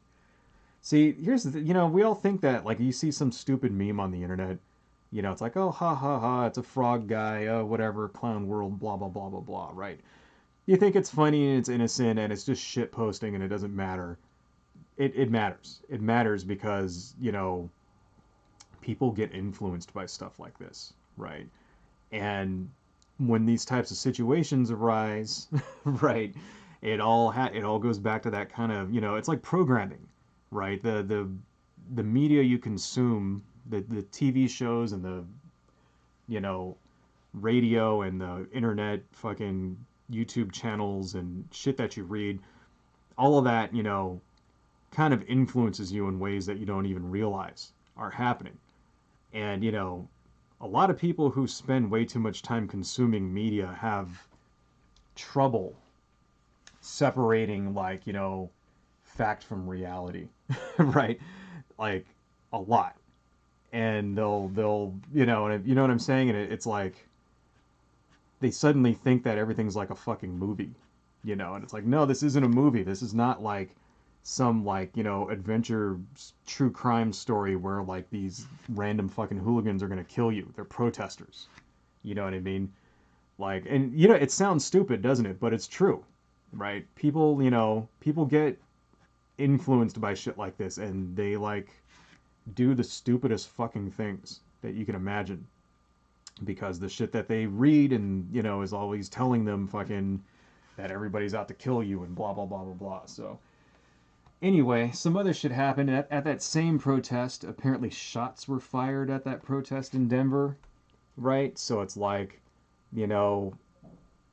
S1: See, here's the, you know, we all think that, like, you see some stupid meme on the internet, you know, it's like, oh, ha, ha, ha, it's a frog guy, oh, whatever, clown world, blah, blah, blah, blah, blah, right? You think it's funny and it's innocent and it's just shit posting and it doesn't matter. It matters. It matters because, you know, people get influenced by stuff like this, right? And when these types of situations arise, right, it all goes back to that kind of, you know, it's like programming, right? The media you consume, the TV shows and the, you know, radio and the internet fucking YouTube channels and shit that you read, all of that, you know, kind of influences you in ways that you don't even realize are happening. And, you know, a lot of people who spend way too much time consuming media have trouble separating, like, you know, fact from reality, right? Like, a lot. And they'll, you know, and you know what I'm saying? And it's like, they suddenly think that everything's like a fucking movie, you know? And it's like, no, this isn't a movie. This is not like some, like, you know, adventure true crime story where, like, these random fucking hooligans are gonna kill you. They're protesters. You know what I mean? Like, and, you know, it sounds stupid, doesn't it? But it's true, right? People, you know, people get influenced by shit like this, and they, like, do the stupidest fucking things that you can imagine. Because the shit that they read and, you know, is always telling them fucking that everybody's out to kill you and blah, blah, blah, blah, blah. So, anyway, some other shit happened. At that same protest, apparently shots were fired at that protest in Denver, right? So it's like, you know,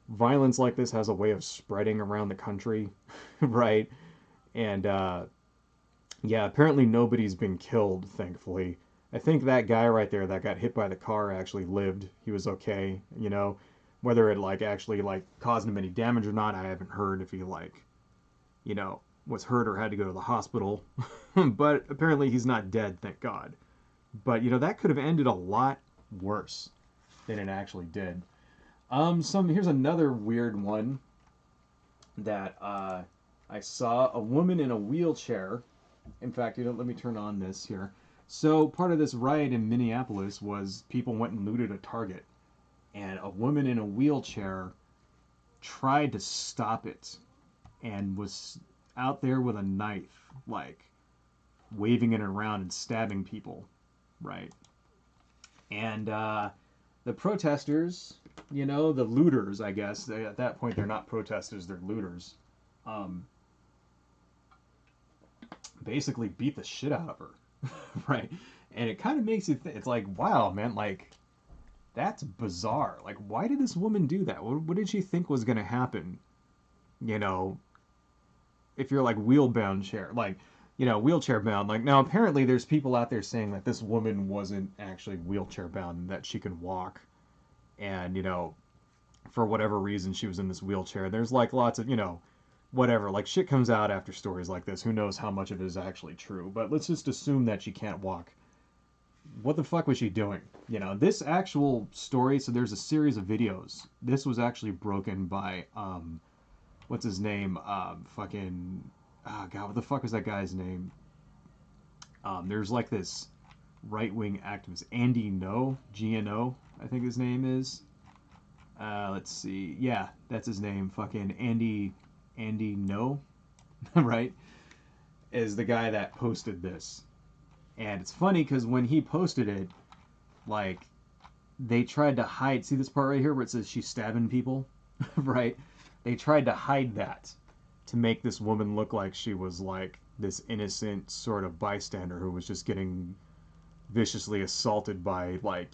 S1: violence like this has a way of spreading around the country, right? And, yeah, apparently nobody's been killed, thankfully. I think that guy right there that got hit by the car actually lived. He was okay, you know. Whether it, like, actually, like, caused him any damage or not, I haven't heard if he, like, you know, was hurt or had to go to the hospital. But apparently he's not dead, thank God. But, that could have ended a lot worse than it actually did. Here's another weird one that I saw. A woman in a wheelchair. In fact, let me turn on this here. So part of this riot in Minneapolis was people went and looted a Target, and a woman in a wheelchair tried to stop it and was out there with a knife, like waving it around and stabbing people, right? And the protesters, the looters, I guess, at that point they're not protesters, they're looters, um, basically beat the shit out of her, right? And it kind of makes you it's like, wow, man, like, that's bizarre. Like, why did this woman do that? What did she think was going to happen? You know, if you're like wheel-bound chair, like, wheelchair bound. Like, now apparently there's people out there saying that this woman wasn't actually wheelchair bound and that she could walk. And, for whatever reason she was in this wheelchair. There's like lots of, whatever. Like, shit comes out after stories like this. Who knows how much of it is actually true. But let's just assume that she can't walk. What the fuck was she doing? This actual story, so there's a series of videos. This was actually broken by, what's his name? God, what the fuck was that guy's name? There's like this right-wing activist, Andy No, GNO, I think his name is. Let's see. Yeah, that's his name. Fucking Andy No, right? Is the guy that posted this. And it's funny because when he posted it, like, they tried to hide. See this part right here where it says she's stabbing people? Right? They tried to hide that to make this woman look like she was like this innocent sort of bystander who was just getting viciously assaulted by, like,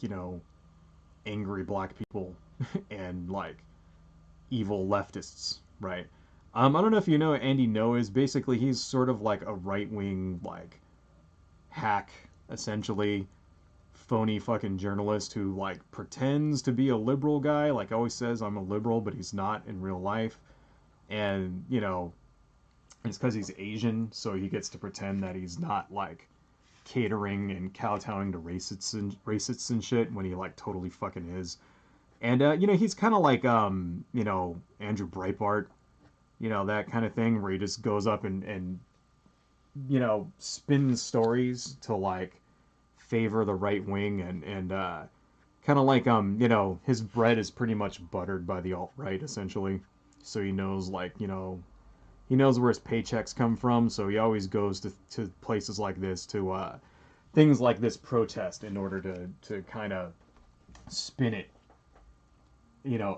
S1: angry black people and like evil leftists, right? I don't know if you know what Andy No is. Basically, he's sort of like a right wing, like, hack, essentially, phony fucking journalist who like pretends to be a liberal guy, like always says I'm a liberal, but he's not in real life. And it's because he's Asian, so he gets to pretend that he's not like catering and kowtowing to racists and shit when he like totally fucking is. And he's kind of like Andrew Breitbart, that kind of thing where he just goes up and spins stories to like favor the right wing and kind of like his bread is pretty much buttered by the alt right essentially. So he knows, like, he knows where his paychecks come from, so he always goes to places like this, to things like this protest, in order to kind of spin it,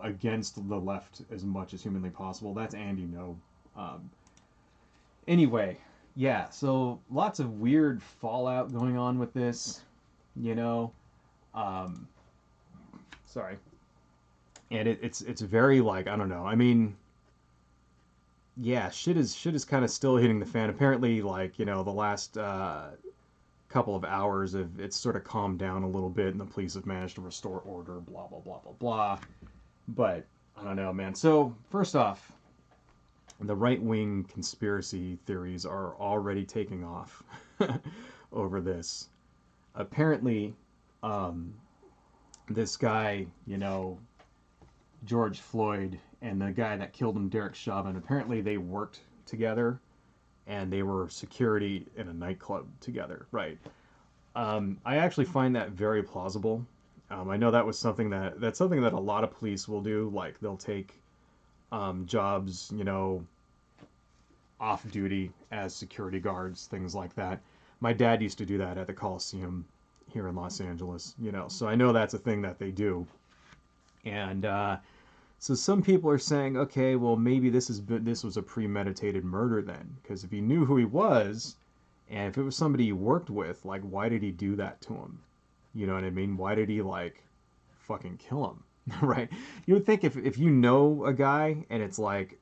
S1: against the left as much as humanly possible. That's Andy No. Anyway, yeah, so lots of weird fallout going on with this, you know. Um, sorry. And it's very, like, I don't know. I mean, yeah, shit is kind of still hitting the fan. Apparently, like, the last couple of hours of it's sort of calmed down a little bit, and the police have managed to restore order. Blah blah blah blah blah. But I don't know, man. So first off, the right wing conspiracy theories are already taking off over this. Apparently, um, this guy, George Floyd, and the guy that killed him, Derek Chauvin, apparently they worked together and they were security in a nightclub together, right? I actually find that very plausible. I know that was that's something that a lot of police will do. Like, they'll take jobs, off duty as security guards, things like that. My dad used to do that at the Coliseum here in Los Angeles, so I know that's a thing that they do. And so some people are saying, okay, well, maybe this was a premeditated murder then, because if he knew who he was, and if it was somebody he worked with, like, why did he do that to him? You know what I mean? Why did he, like, fucking kill him? Right? You would think if you know a guy, and it's like,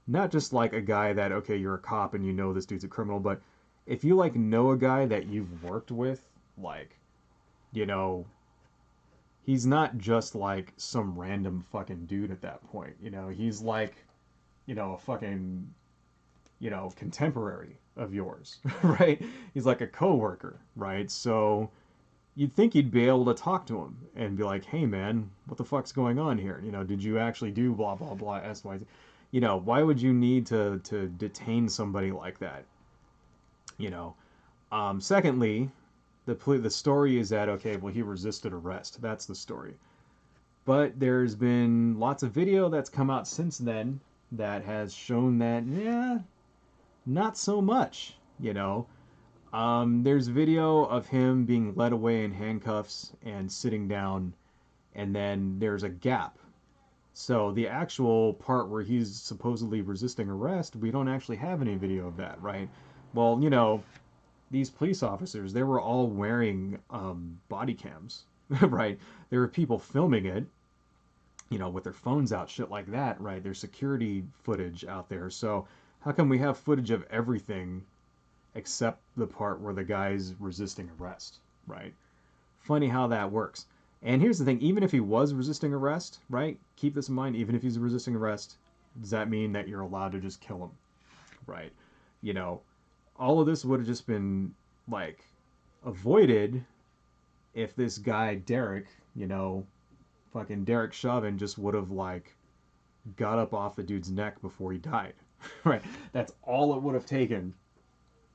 S1: not just like a guy that, okay, you're a cop and you know this dude's a criminal, but if you, like, know a guy that you've worked with, like, he's not just like some random fucking dude at that point. He's like, a fucking, contemporary, of yours, right? He's like a coworker, right? So you'd think you'd be able to talk to him and be like, "Hey, man, what the fuck's going on here? You know, did you actually do blah blah blah S Y Z? You know, why would you need to detain somebody like that? You know." Secondly, the story is that okay, well he resisted arrest. That's the story. But there's been lots of video that's come out since then that has shown that yeah, not so much. You know, there's video of him being led away in handcuffs and sitting down, and then there's a gap. So the actual part where he's supposedly resisting arrest, we don't actually have any video of that, right? Well, you know, these police officers, they were all wearing body cams, right? There were people filming it, you know, with their phones out, shit like that, right? There's security footage out there. So how come we have footage of everything except the part where the guy's resisting arrest, right? Funny how that works. And here's the thing, even if he was resisting arrest, right? Keep this in mind, even if he's resisting arrest, does that mean that you're allowed to just kill him, right? You know, all of this would have just been like avoided if this guy Derek, you know, fucking Derek Chauvin just would have like got up off the dude's neck before he died. Right? That's all it would have taken.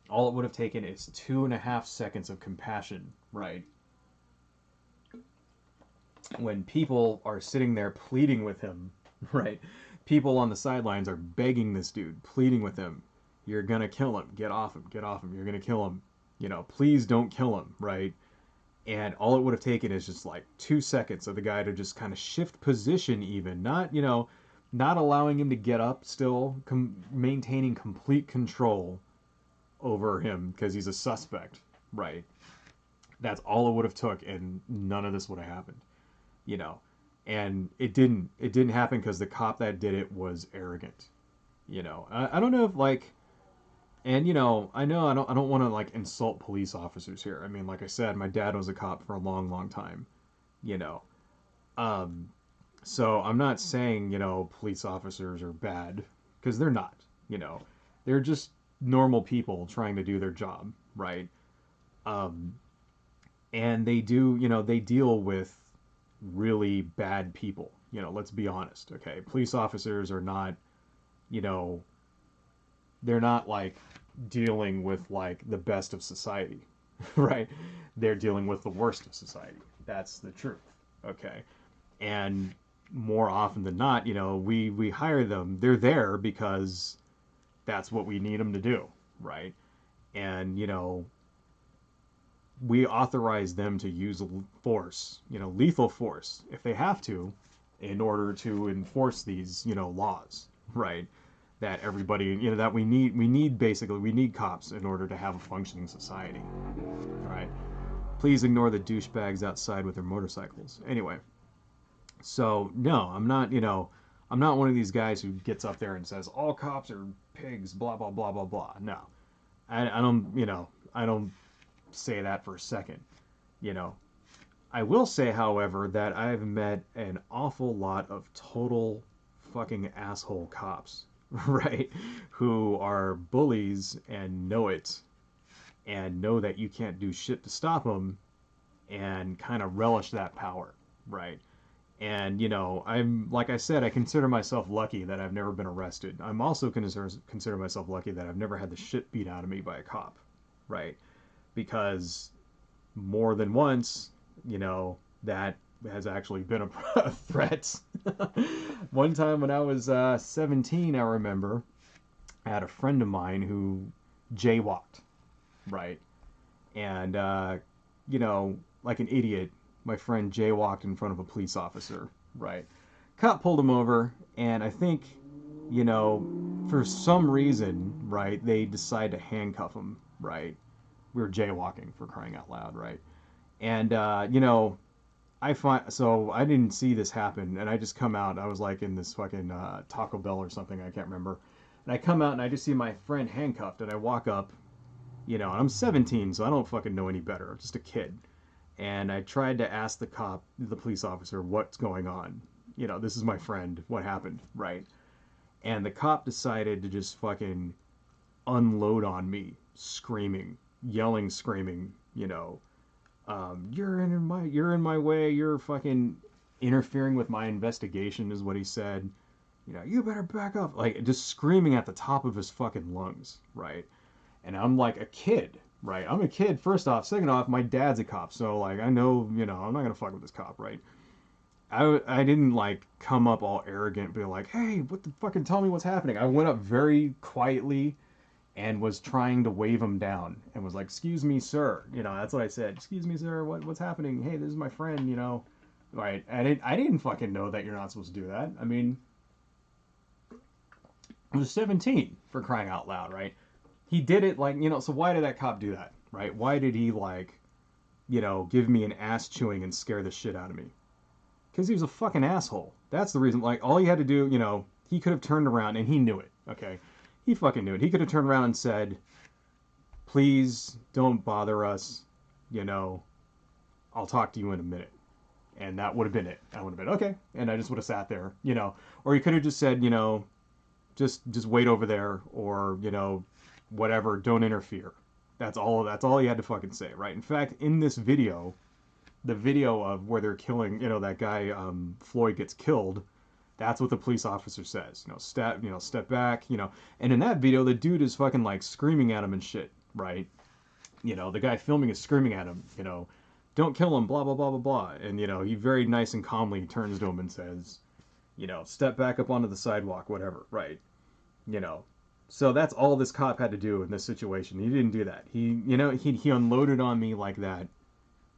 S1: All it would have taken is 2.5 seconds of compassion, right? When people are sitting there pleading with him, right? People on the sidelines are begging this dude, pleading with him. You're gonna kill him. Get off him. Get off him. You're gonna kill him. You know, please don't kill him, right? And all it would have taken is just like 2 seconds of the guy to just kind of shift position, even not, you know, not allowing him to get up, still maintaining complete control over him because he's a suspect, right? That's all it would have took, and none of this would have happened, you know. And it didn't. It didn't happen because the cop that did it was arrogant, you know. I don't know if like, and you know I don't want to like insult police officers here. I mean, like I said, my dad was a cop for a long, long time, you know. Um, so I'm not saying you know police officers are bad because they're not. You know, they're just normal people trying to do their job, right? Um, and they do, you know, they deal with really bad people. You know, let's be honest, okay? Police officers are not, you know, they're not like dealing with like the best of society, right? They're dealing with the worst of society. That's the truth, okay? And more often than not, you know, we hire them. They're there because that's what we need them to do, right? And you know, we authorize them to use force, you know, lethal force if they have to, in order to enforce these, you know, laws, right? That everybody, you know, that we need cops in order to have a functioning society, right? Please ignore the douchebags outside with their motorcycles. Anyway, so no, I'm not, you know, I'm not one of these guys who gets up there and says all cops are pigs, blah blah blah blah blah. No, I don't, you know, I don't say that for a second. You know, I will say, however, that I've met an awful lot of total fucking asshole cops, right? Who are bullies and know it, and know that you can't do shit to stop them, and kind of relish that power, right? And you know, I'm like I said, I consider myself lucky that I've never been arrested. I'm also consider myself lucky that I've never had the shit beat out of me by a cop, right? Because more than once, you know, that has actually been a threat. One time when I was 17, I remember I had a friend of mine who jaywalked, right? And, you know, like an idiot, my friend jaywalked in front of a police officer, right? Cop pulled him over, and I think, you know, for some reason, right, they decide to handcuff him, right? We were jaywalking, for crying out loud, right? And you know, so I didn't see this happen, and I just come out. I was like in this fucking Taco Bell or something, I can't remember. And I come out and I just see my friend handcuffed, and I walk up, you know, and I'm 17, so I don't fucking know any better. I'm just a kid. And I tried to ask the police officer, what's going on? You know, this is my friend. What happened, right? And the cop decided to just fucking unload on me, screaming, yelling, screaming, you're in my way, you're fucking interfering with my investigation, is what he said. You better back up. Like, just screaming at the top of his fucking lungs, right? And I'm like a kid, right? I'm a kid, first off. Second off, my dad's a cop, so, like, I know, I'm not gonna fuck with this cop, right? I didn't, like, come up all arrogant, be like, hey, what the fucking, tell me what's happening. I went up very quietly and was trying to wave him down and was like, excuse me, sir. That's what I said. Excuse me, sir, what's happening? Hey, this is my friend, Right? I didn't fucking know that you're not supposed to do that. I mean, I was 17, for crying out loud, right? He did it, like, so why did that cop do that, right? Why did he, like, give me an ass chewing and scare the shit out of me? Because he was a fucking asshole. That's the reason. Like, all he had to do, he could have turned around, and he knew it, okay? He fucking knew it. He could have turned around and said, please don't bother us, I'll talk to you in a minute. And that would have been it. I would have been, okay. And I just would have sat there, Or he could have just said, just wait over there, or, whatever, don't interfere. That's all he had to fucking say, right? In fact, in this video, the video of where they're killing, that guy, Floyd gets killed, that's what the police officer says. Step back, And in that video, the dude is fucking, like, screaming at him and shit, right? The guy filming is screaming at him, don't kill him, blah, blah, blah, blah, blah. And, he very nice and calmly turns to him and says, step back up onto the sidewalk, whatever, right? So that's all this cop had to do in this situation. He didn't do that. He unloaded on me like that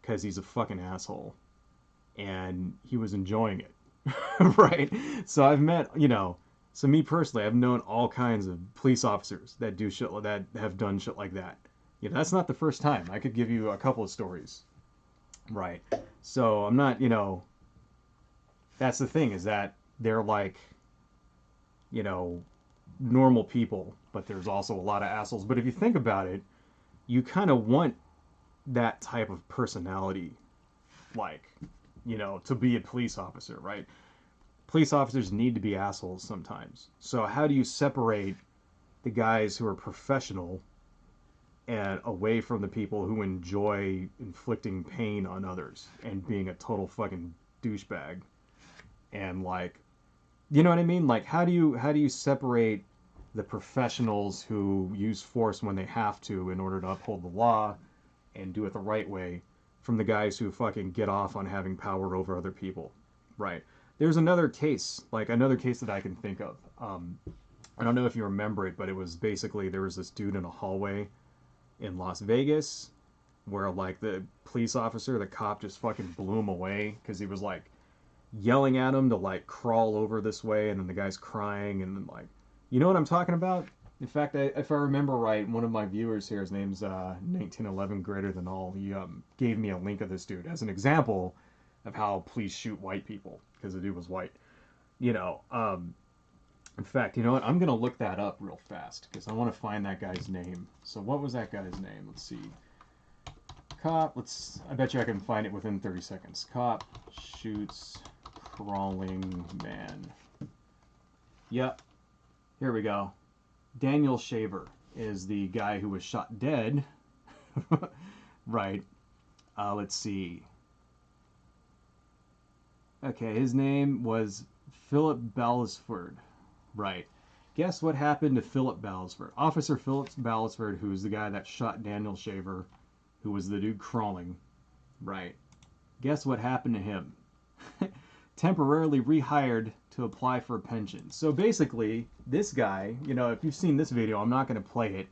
S1: because he's a fucking asshole. And he was enjoying it. Right? So I've met, so me personally, I've known all kinds of police officers that do shit, that have done shit like that. That's not the first time. I could give you a couple of stories. Right? So I'm not, that's the thing, is that they're like, normal people, but there's also a lot of assholes. But if you think about it, you kind of want that type of personality, like, to be a police officer, right? Police officers need to be assholes sometimes. So how do you separate the guys who are professional and away from the people who enjoy inflicting pain on others and being a total fucking douchebag? And, like, you know what I mean? Like, how do you separate the professionals who use force when they have to in order to uphold the law and do it the right way from the guys who fucking get off on having power over other people, right? There's another case that I can think of. I don't know if you remember it, but it was basically, there was this dude in a hallway in Las Vegas where, like, the police officer, the cop, just fucking blew him away because he was, like, yelling at him to, like, crawl over this way, and then the guy's crying, and then, like, you know what I'm talking about? In fact, if I remember right, one of my viewers here, his name's 1911 Greater Than All, he gave me a link of this dude as an example of how police shoot white people, because the dude was white. In fact, you know what? I'm going to look that up real fast, because I want to find that guy's name. So what was that guy's name? Let's see. Cop, I bet you I can find it within 30 seconds. Cop shoots crawling man. Yep. Here we go. Daniel Shaver is the guy who was shot dead. Right. Let's see. Okay, his name was Philip Ballisford. Right. Guess what happened to Philip Ballisford? Officer Philip Ballisford, who's the guy that shot Daniel Shaver, who was the dude crawling. Right. Guess what happened to him? Temporarily rehired to apply for a pension. So basically, this guy, if you've seen this video, I'm not going to play it.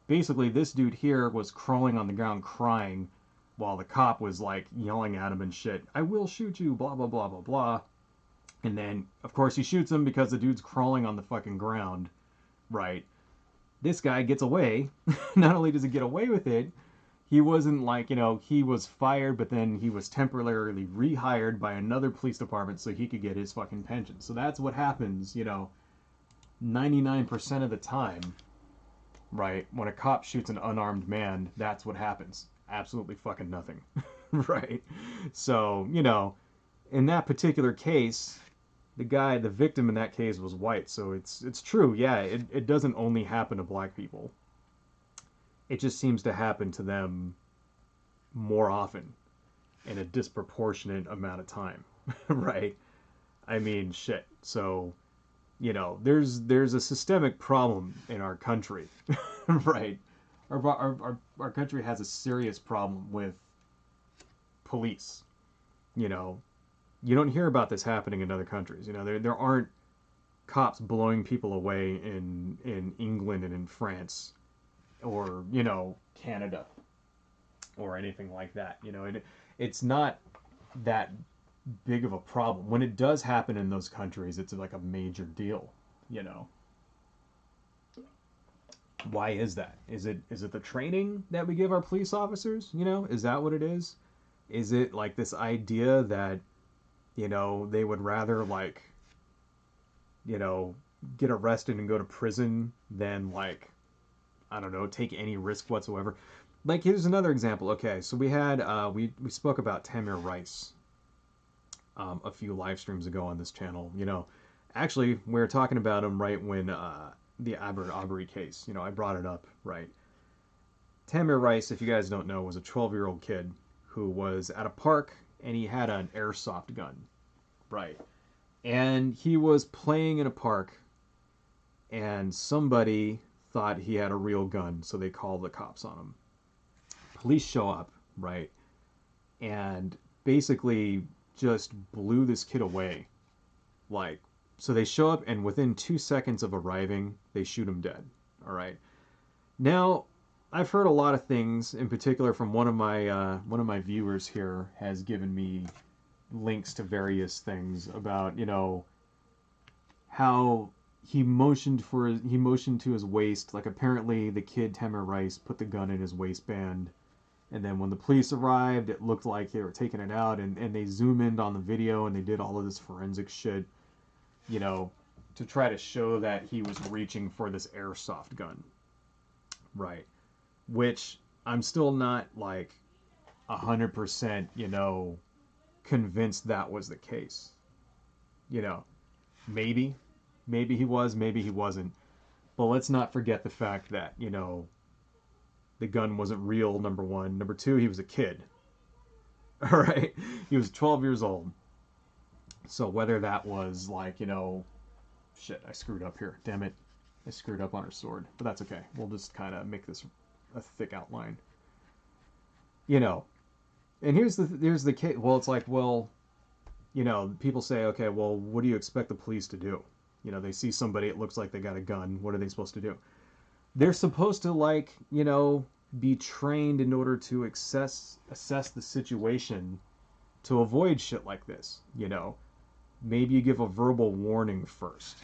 S1: Basically, this dude here was crawling on the ground crying while the cop was, like, yelling at him and shit. I will shoot you, blah, blah, blah, blah, blah. And then, of course, he shoots him because the dude's crawling on the fucking ground. Right. This guy gets away. Not only does he get away with it, he wasn't like, he was fired, but then he was temporarily rehired by another police department so he could get his fucking pension. So that's what happens, 99% of the time, right? When a cop shoots an unarmed man, that's what happens. Absolutely fucking nothing, right? So, in that particular case, the victim in that case was white, so it's true. Yeah, it doesn't only happen to black people. It just seems to happen to them more often in a disproportionate amount of time, right? I mean, shit. So, there's a systemic problem in our country, right? Our country has a serious problem with police. You know, you don't hear about this happening in other countries. There aren't cops blowing people away in England and in France or, Canada or anything like that. It's not that big of a problem. When it does happen in those countries, it's like a major deal, you know. Why is that? Is it the training that we give our police officers? Is that what it is? Is it like this idea that, they would rather like, you know, get arrested and go to prison than like, I don't know, take any risk whatsoever? Like, here's another example. Okay, so we had we spoke about Tamir Rice a few live streams ago on this channel. Actually, we were talking about him right when the Aberrant Aubrey case. I brought it up, right? Tamir Rice, if you guys don't know, was a 12-year-old kid who was at a park and he had an airsoft gun, right? And he was playing in a park and somebody thought he had a real gun, so they called the cops on him. Police show up, right? And basically just blew this kid away. Like, so they show up and within 2 seconds of arriving, they shoot him dead. All right. Now, I've heard a lot of things, in particular from one of my viewers here has given me links to various things about, how he motioned to his waist. Like, apparently the kid Tamir Rice put the gun in his waistband, and then when the police arrived, it looked like they were taking it out, and they zoom in on the video and they did all of this forensic shit, to try to show that he was reaching for this airsoft gun. Right. Which I'm still not like 100%, convinced that was the case. Maybe he was, maybe he wasn't. But let's not forget the fact that, the gun wasn't real, number one. Number two, he was a kid. All right? He was 12 years old. So whether that was like, shit, I screwed up here. Damn it. I screwed up on her sword. But that's okay. We'll just kind of make this a thick outline. And here's the case. Well, it's like, well, people say, okay, well, what do you expect the police to do? They see somebody, it looks like they got a gun. What are they supposed to do? They're supposed to, like, be trained in order to assess the situation to avoid shit like this. Maybe you give a verbal warning first.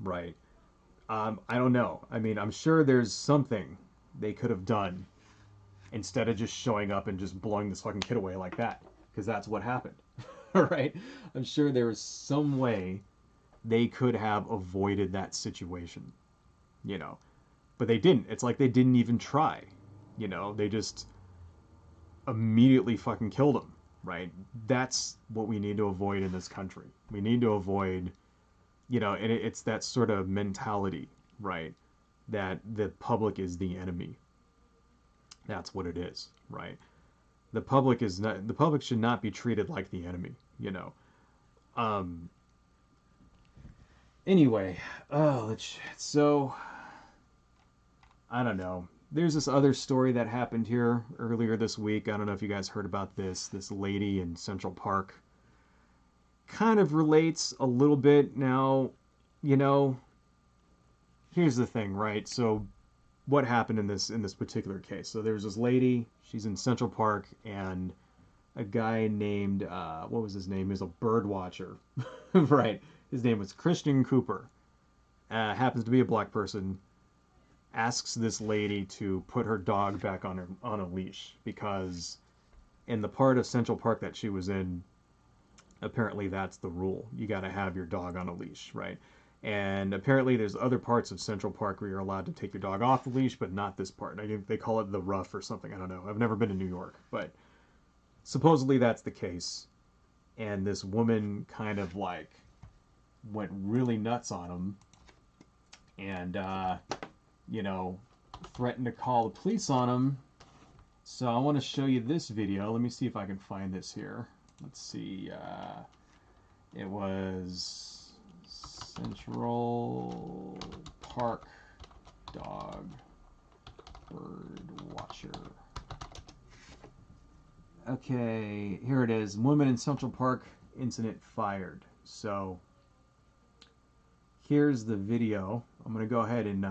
S1: Right. I don't know. I mean, I'm sure there's something they could have done instead of just showing up and just blowing this fucking kid away like that. Because that's what happened. Right? I'm sure there was some way they could have avoided that situation. But they didn't. It's like they didn't even try. They just immediately fucking killed him. Right? That's what we need to avoid in this country. We need to avoid, and it's that sort of mentality, right? That the public is the enemy. That's what it is, right? The public should not be treated like the enemy, Anyway, so I don't know. There's this other story that happened here earlier this week. I don't know if you guys heard about this. This lady in Central Park kind of relates a little bit. Now, here's the thing, right? So what happened in this particular case? So there's this lady, she's in Central Park, and a guy named, what was his name? He was a bird watcher, right? His name was Christian Cooper. Happens to be a black person. Asks this lady to put her dog back on a leash because in the part of Central Park that she was in, apparently that's the rule. You got to have your dog on a leash, right? And apparently there's other parts of Central Park where you're allowed to take your dog off the leash, but not this part. They call it the rough or something. I don't know. I've never been to New York, but supposedly that's the case. and this woman kind of like went really nuts on him, and you know, threatened to call the police on him. So I want to show you this video. Let me see if I can find this here. Let's see. It was Central Park Dog Bird Watcher. Okay, here it is. Woman in Central Park incident fired. So here's the video. I'm going to go ahead and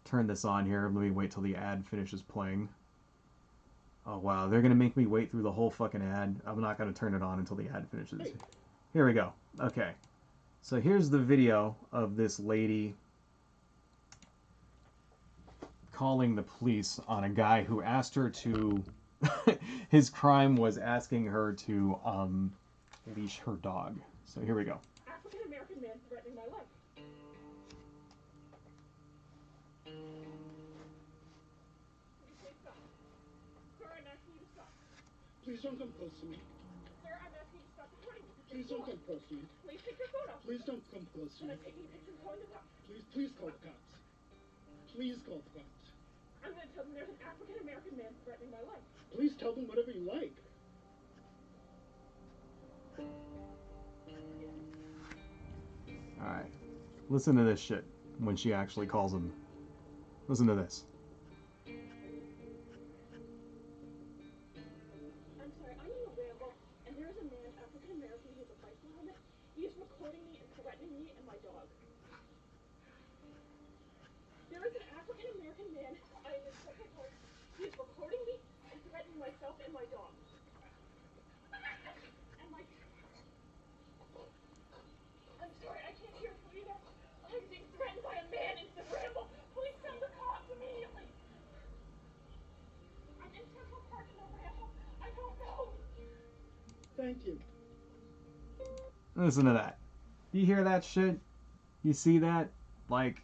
S1: turn this on here. Let me wait till the ad finishes playing. Oh wow, they're going to make me wait through the whole fucking ad. I'm not going to turn it on until the ad finishes. Here we go. Okay. So here's the video of this lady calling the police on a guy who asked her to his crime was asking her to leash her dog. So here we go.
S2: African American man threatening my life. Sir, I'm asking you to stop.
S3: Please don't come close to me.
S2: Sir, I'm asking you to stop recording me.
S3: Please don't come close to me.
S2: Please take your phone off.
S3: Please don't come close to
S2: Can
S3: me.
S2: I take your picture and call the cops?
S3: Please call the cops. Please call the cops.
S2: I'm going to tell them there's an African American man threatening my life.
S3: Please tell them whatever you like.
S1: Alright. Listen to this shit when she actually calls him. Listen to this.
S2: I'm sorry, I'm in a ramble, and there's a man, African American, who has a bicycle helmet. He is recording me and threatening me and my dog. There is an African American man. I am in Central Park. He is recording me and threatening myself and my dog. And my... I'm sorry, I can't hear you either. I'm being threatened by a man in the ramble. Please send the cops immediately. I'm in Central Park in the ramble. I don't know.
S3: Thank you.
S1: Listen to that. You hear that shit? You see that? Like,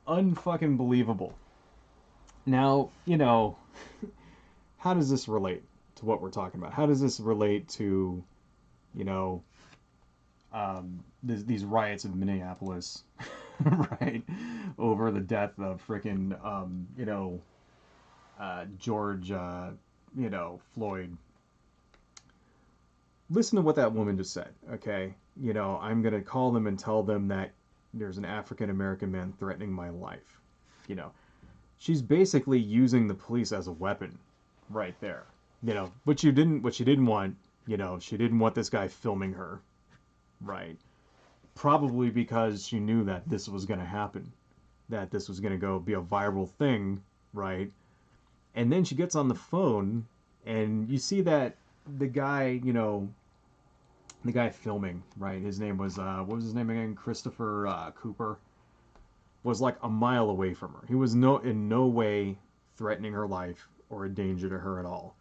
S1: unfucking believable. Now, you know, how does this relate to what we're talking about? How does this relate to, you know, these riots in Minneapolis, right? Over the death of frickin', you know, George, you know, Floyd. Listen to what that woman just said, okay? You know, I'm going to call them and tell them that there's an African American man threatening my life. You know, she's basically using the police as a weapon right there. You know, what she didn't want, you know, she didn't want this guy filming her, right? Probably because she knew that this was going to happen, that this was going to go be a viral thing, right? And then she gets on the phone and you see that the guy, you know, the guy filming, right? His name was, what was his name again? Christopher Cooper. Was like a mile away from her. He was in no way threatening her life or a danger to her at all.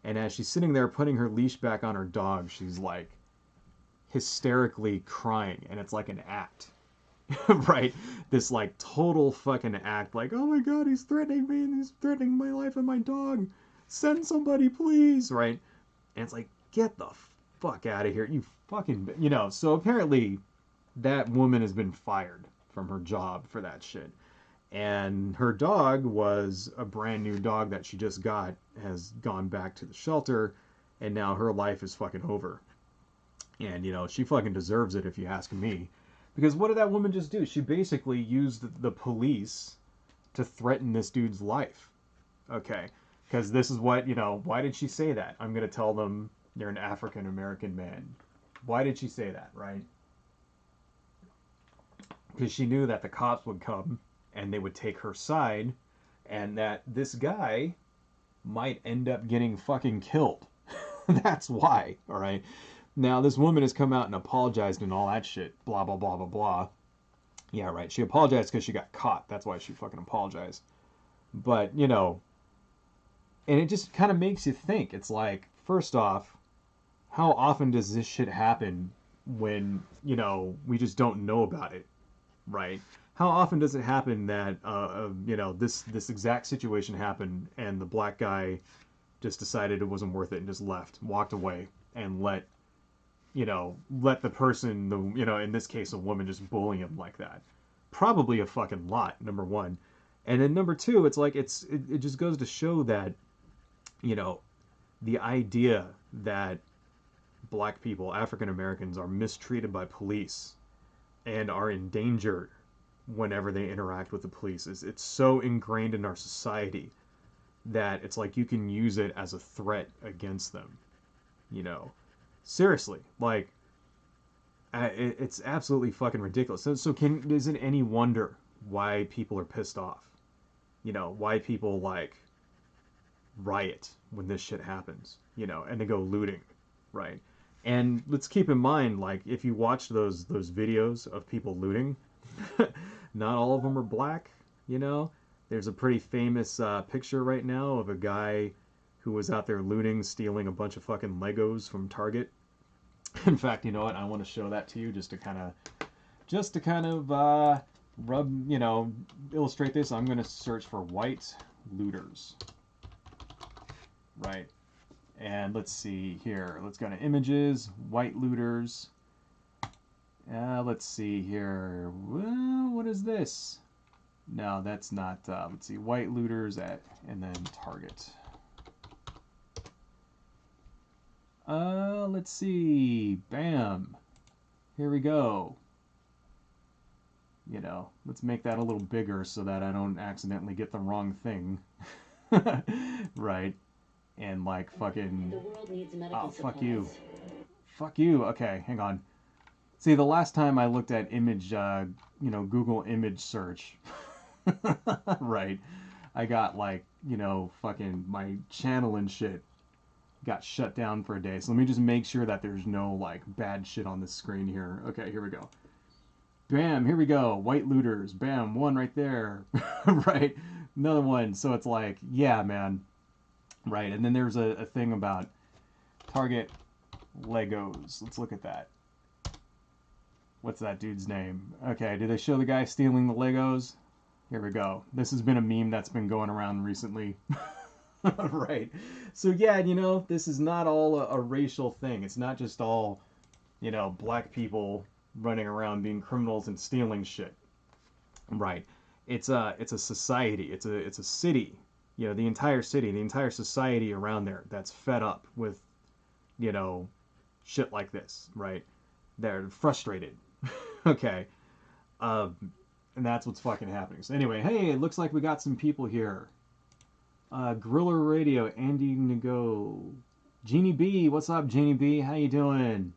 S1: And as she's sitting there putting her leash back on her dog, she's like hysterically crying, and it's like an act. Right? This like total fucking act, like, oh my god, he's threatening me and he's threatening my life and my dog. Send somebody, please, right? And it's like, get the fuck out of here, you fucking, you know. So apparently that woman has been fired from her job for that shit. And her dog was a brand new dog that she just got, has gone back to the shelter, and now her life is fucking over. And, you know, she fucking deserves it if you ask me. Because what did that woman just do? She basically used the police to threaten this dude's life. Okay. Because this is what, you know, why did she say that? I'm going to tell them you're an African American man. Why did she say that, right? Because she knew that the cops would come and they would take her side, and that this guy might end up getting fucking killed. That's why, all right? Now, this woman has come out and apologized and all that shit, blah, blah, blah, blah, blah. Yeah, right, she apologized because she got caught. That's why she fucking apologized. But, you know, and it just kind of makes you think. It's like, first off, how often does this shit happen when, you know, we just don't know about it? Right? How often does it happen that, you know, this exact situation happened and the black guy just decided it wasn't worth it and just left, walked away, and let the person, in this case a woman, just bully him like that. Probably a fucking lot, number one. And then number two, it's like it just goes to show that, the idea that black people, African Americans, are mistreated by police and are endangered whenever they interact with the police it's so ingrained in our society that it's like you can use it as a threat against them. Seriously, like it's absolutely fucking ridiculous. So is it any wonder why people are pissed off? Why people like riot when this shit happens, and they go looting, right? And let's keep in mind, like, if you watch those videos of people looting, not all of them are black, There's a pretty famous picture right now of a guy who was out there looting, stealing a bunch of fucking Legos from Target. In fact, you know what? I want to show that to you just to kind of illustrate this. I'm going to search for white looters, right? And let's see here. Let's go to images, white looters. Let's see here. Well, what is this? No, that's not. Let's see, white looters and then Target. Let's see. Bam. Here we go. Let's make that a little bigger so that I don't accidentally get the wrong thing. Right. And like fucking.
S4: The world needs medical
S1: fuck
S4: supplies.
S1: you. Fuck you. Okay, hang on. See, the last time I looked at image, Google image search, right, I got like, fucking my channel and shit got shut down for a day. So let me just make sure that there's no like bad shit on the screen here. Okay, here we go. Bam, here we go. White looters. Bam, one right there. Right, another one. So it's like, yeah, man. Right, and then there's a thing about Target Legos. Let's look at that. What's that dude's name? Okay, did they show the guy stealing the Legos? Here we go. This has been a meme that's been going around recently. Right. So yeah, this is not all a racial thing. It's not just all, black people running around being criminals and stealing shit. Right. It's a society. It's a city. The entire city, the entire society around there that's fed up with, shit like this, right? They're frustrated. Okay. And that's what's fucking happening. So anyway, hey, it looks like we got some people here. Guerrilla Radio, Andy Nago. Jeannie B, what's up, Jeannie B? How you doing?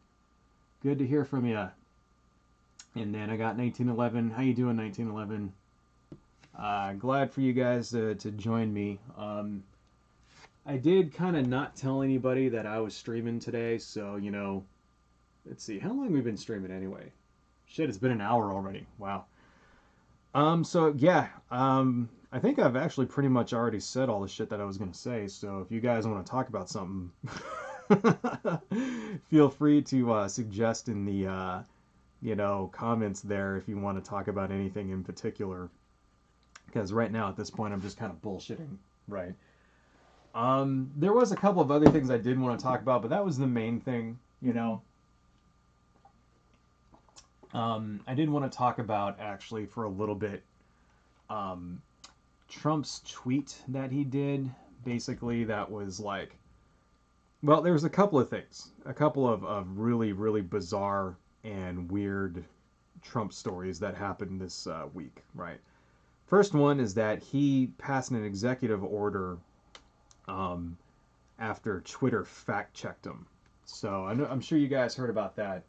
S1: Good to hear from you. And then I got 1911. How you doing, 1911? Glad for you guys to join me. I did kind of not tell anybody that I was streaming today, so, let's see. How long we've been streaming anyway? Shit, it's been an hour already. Wow. So, yeah, I think I've actually pretty much already said all the shit that I was going to say, so if you guys want to talk about something, feel free to suggest in the, comments there if you want to talk about anything in particular. Because right now, at this point, I'm just kind of bullshitting, right? There was a couple of other things I did want to talk about, but that was the main thing, I did want to talk about, actually, for a little bit, Trump's tweet that he did. Basically, that was like, well, there was a couple of things. A couple of really, really bizarre and weird Trump stories that happened this week, right? First one is that he passed an executive order after Twitter fact-checked him. So I'm sure you guys heard about that.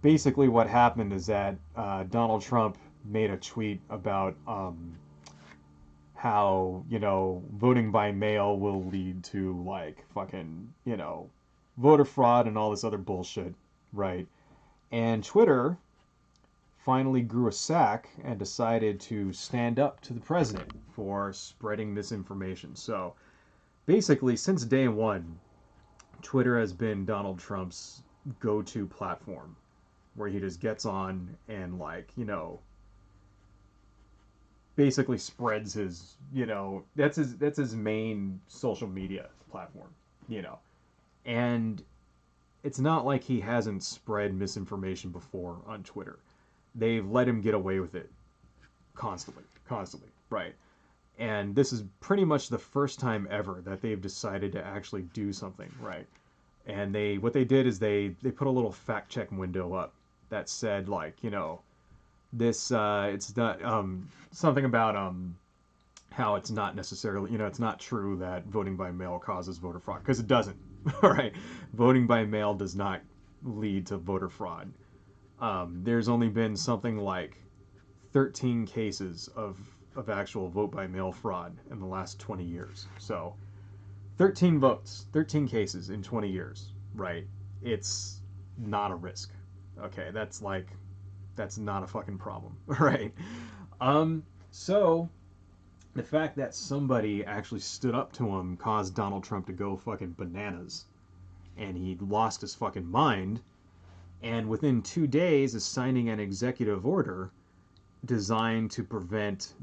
S1: Basically what happened is that Donald Trump made a tweet about how, voting by mail will lead to, like, fucking, voter fraud and all this other bullshit, right? And Twitter finally grew a sack and decided to stand up to the president for spreading this information. So basically, since day one, Twitter has been Donald Trump's go-to platform where he just gets on and, like, basically spreads his, that's his main social media platform, you know. And it's not like he hasn't spread misinformation before on Twitter. They've let him get away with it constantly, right? And this is pretty much the first time ever that they've decided to actually do something, right? And what they did is they put a little fact check window up that said, like, this it's not something about how it's not necessarily, it's not true that voting by mail causes voter fraud, because it doesn't. All right, voting by mail does not lead to voter fraud. There's only been something like 13 cases of actual vote by mail fraud in the last 20 years. So 13 votes, 13 cases in 20 years, right? It's not a risk. Okay, that's not a fucking problem, right? So the fact that somebody actually stood up to him caused Donald Trump to go fucking bananas, and he lost his fucking mind, and within 2 days is signing an executive order designed to prevent,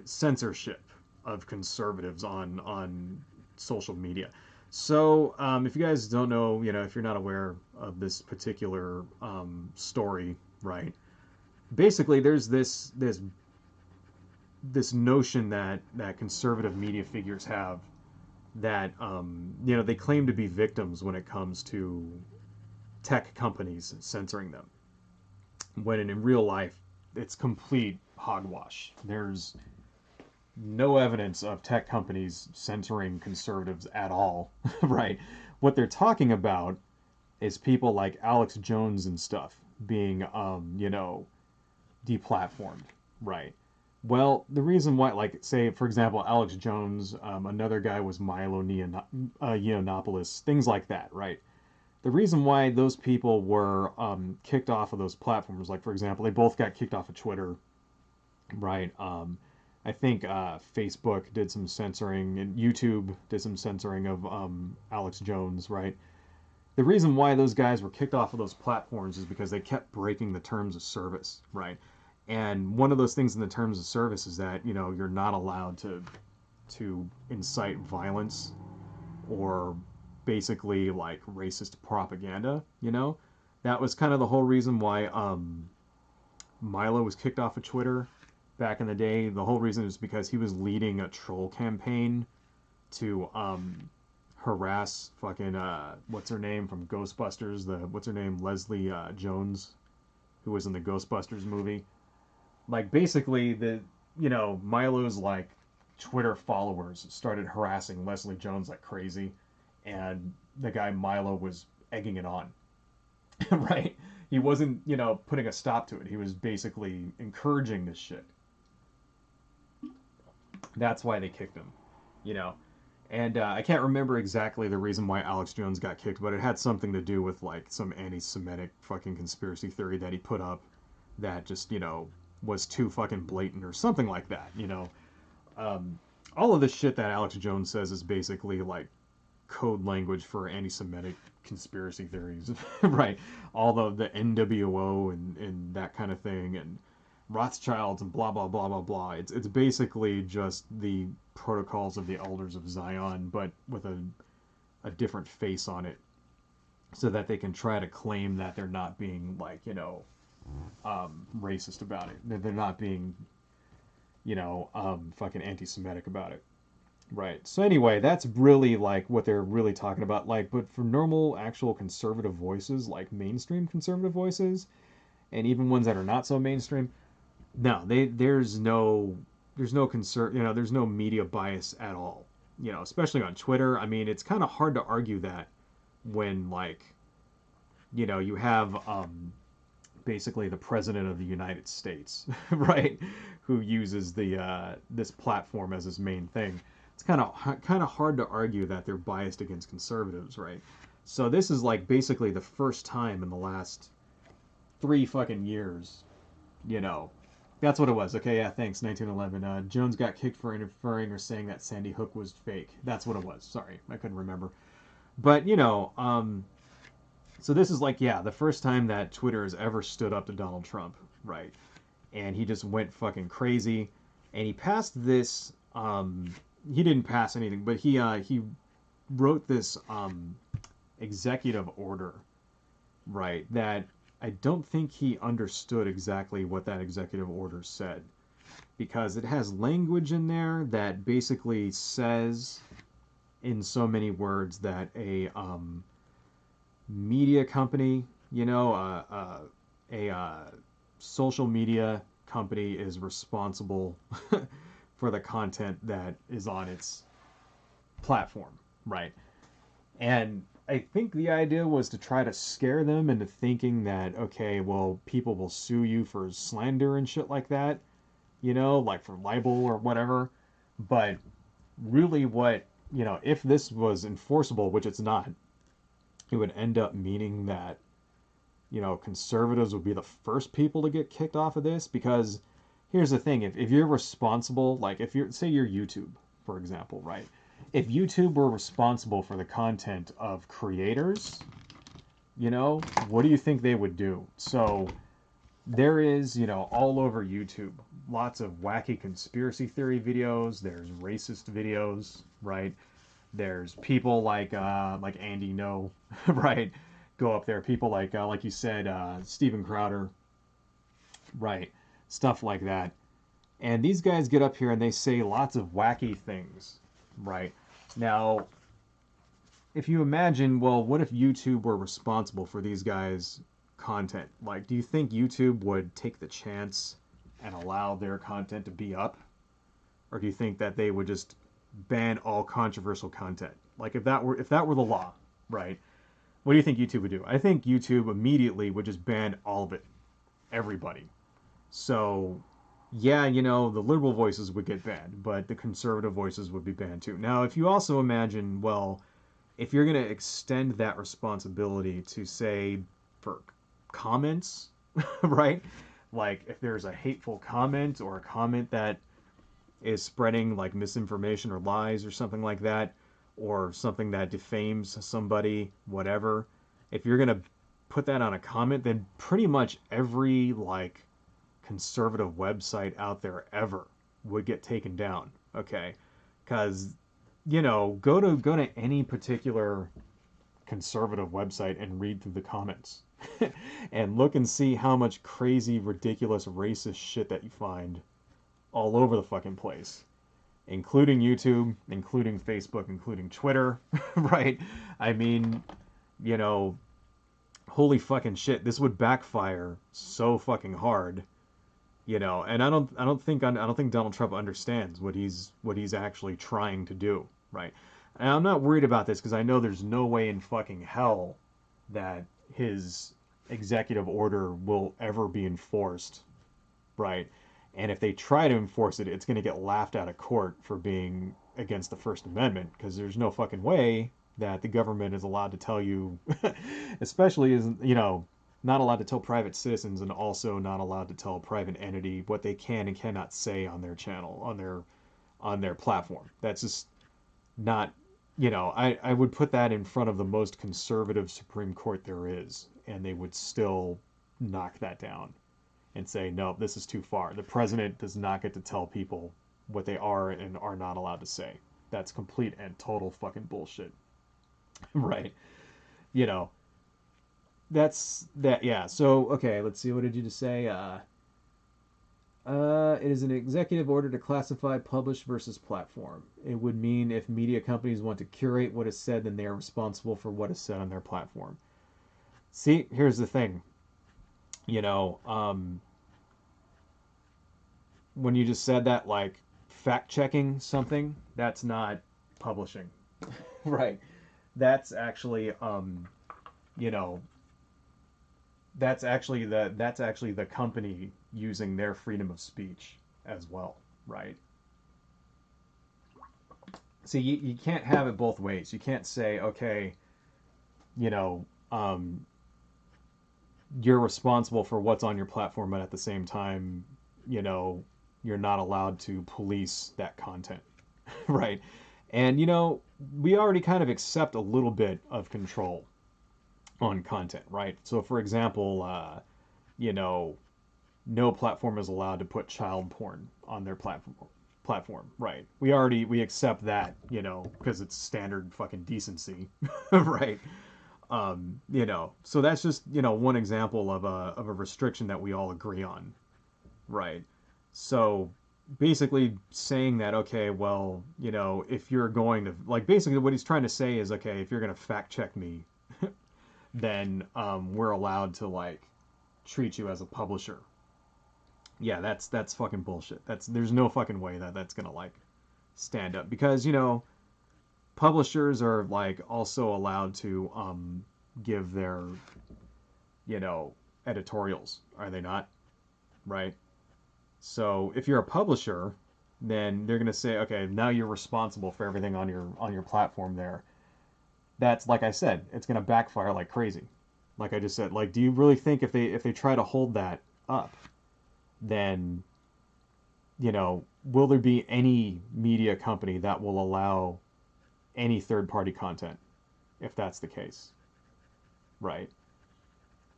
S1: censorship of conservatives on social media. So, if you guys don't know, if you're not aware of this particular story, right? Basically, there's this notion that conservative media figures have that they claim to be victims when it comes to tech companies censoring them, when in real life it's complete hogwash. There's no evidence of tech companies censoring conservatives at all, right? What they're talking about is people like Alex Jones and stuff being, deplatformed, right? Well, the reason why, like, say, for example, Alex Jones, another guy was Milo Yiannopoulos, things like that, right? The reason why those people were kicked off of those platforms, like, for example, they both got kicked off of Twitter, right? I think Facebook did some censoring, and YouTube did some censoring of Alex Jones, right? The reason why those guys were kicked off of those platforms is because they kept breaking the terms of service, right? And one of those things in the terms of service is that, you're not allowed to incite violence or basically like racist propaganda, That was kind of the whole reason why Milo was kicked off of Twitter back in the day. The whole reason is because he was leading a troll campaign to harass fucking what's her name from Ghostbusters, Leslie Jones, who was in the Ghostbusters movie. Like, basically, Milo's like Twitter followers started harassing Leslie Jones like crazy, and the guy Milo was egging it on. Right? He wasn't, putting a stop to it. He was basically encouraging this shit. That's why they kicked him, And I can't remember exactly the reason why Alex Jones got kicked, but it had something to do with like some anti-Semitic fucking conspiracy theory that he put up that just, was too fucking blatant or something like that, All of this shit that Alex Jones says is basically like code language for anti-Semitic conspiracy theories, right? All the NWO and that kind of thing, and Rothschilds and blah blah blah blah blah. It's basically just the protocols of the elders of Zion, but with a different face on it, so that they can try to claim that they're not being like racist about it. They're not being fucking anti-Semitic about it. Right. So anyway, that's really like what they're really talking about. Like, but for normal, actual conservative voices, like mainstream conservative voices, and even ones that are not so mainstream, no, there's no there's no media bias at all. Especially on Twitter. I mean, it's kind of hard to argue that when like, you have basically the president of the United States, right, who uses this platform as his main thing. It's kind of hard to argue that they're biased against conservatives, right? So this is like basically the first time in the last 3 fucking years, That's what it was. Okay, yeah, thanks. 1911. Jones got kicked for interfering or saying that Sandy Hook was fake. That's what it was. Sorry, I couldn't remember. But so this is like, yeah, the first time that Twitter has ever stood up to Donald Trump, right? And he just went fucking crazy. And he passed this. He didn't pass anything, but he wrote this executive order, right? That I don't think he understood exactly what that executive order said, because it has language in there that basically says, in so many words, that a media company, a social media company is responsible for the content that is on its platform, right? And I think the idea was to try to scare them into thinking that, okay, well, people will sue you for slander and shit like that, like for libel or whatever. But really, if this was enforceable, which it's not, it would end up meaning that, conservatives would be the first people to get kicked off of this. Because here's the thing, if you're responsible, like if you're, say you're YouTube, for example, right? If YouTube were responsible for the content of creators, what do you think they would do? So there is, all over YouTube, lots of wacky conspiracy theory videos. There's racist videos, right? There's people like Andy No, right? Go up there. People like you said, Steven Crowder, right? Stuff like that. And these guys get up here and they say lots of wacky things, right? Now, if you imagine, well, what if YouTube were responsible for these guys' content? Like, do you think YouTube would take the chance and allow their content to be up? Or do you think that they would just ban all controversial content? Like, if that were the law, right? What do you think YouTube would do? I think YouTube immediately would just ban all of it, everybody. So, yeah, the liberal voices would get banned, but the conservative voices would be banned too. Now, if you also imagine, well, if you're going to extend that responsibility to, say, for comments, right? Like, if there's a hateful comment or a comment that is spreading, like, misinformation or lies or something like that, or something that defames somebody, whatever, if you're going to put that on a comment, then pretty much every, like, conservative website out there ever would get taken down, okay? Because go to any particular conservative website and read through the comments and look and see how much crazy, ridiculous, racist shit that you find all over the fucking place, including YouTube, including Facebook, including Twitter, right? I mean, holy fucking shit, this would backfire so fucking hard, and I don't think Donald Trump understands what he's actually trying to do, right? And I'm not worried about this because I know there's no way in fucking hell that his executive order will ever be enforced, right? And if they try to enforce it, it's going to get laughed out of court for being against the First Amendment, because there's no fucking way that the government is allowed to tell you, especially as, not allowed to tell private citizens, and also not allowed to tell a private entity what they can and cannot say on their channel, on their platform. That's just not, I would put that in front of the most conservative Supreme Court there is, and they would still knock that down and say, no, this is too far. The president does not get to tell people what they are and are not allowed to say. That's complete and total fucking bullshit. Right. That's that. Yeah. So, okay, let's see. What did you just say? It is an executive order to classify publish versus platform. It would mean if media companies want to curate what is said, then they are responsible for what is said on their platform. See, here's the thing. When you just said that, like, fact checking something, that's not publishing. Right. That's actually, that's actually the company using their freedom of speech as well, right? See, you can't have it both ways. You can't say, okay, you know, um, you're responsible for what's on your platform, but at the same time, you're not allowed to police that content, right? And, we already kind of accept a little bit of control on content, right? So, for example, you know, no platform is allowed to put child porn on their platform, right? We accept that, you know, because it's standard fucking decency, right? You know, so that's just, you know, one example of a restriction that we all agree on, right? So basically saying that, okay, well, you know, if you're going to, like, basically what he's trying to say is, okay, if you're going to fact check me, then we're allowed to, like, treat you as a publisher. Yeah, that's fucking bullshit. There's no fucking way that that's gonna, like, stand up, because, you know, publishers are, like, also allowed to give their, you know, editorials, are they not? Right? So if you're a publisher, then they're gonna say, okay, now you're responsible for everything on your platform there. That's, like I said, it's gonna backfire like crazy. Like I just said, like, do you really think if they try to hold that up, then, you know, will there be any media company that will allow any third party content if that's the case? Right?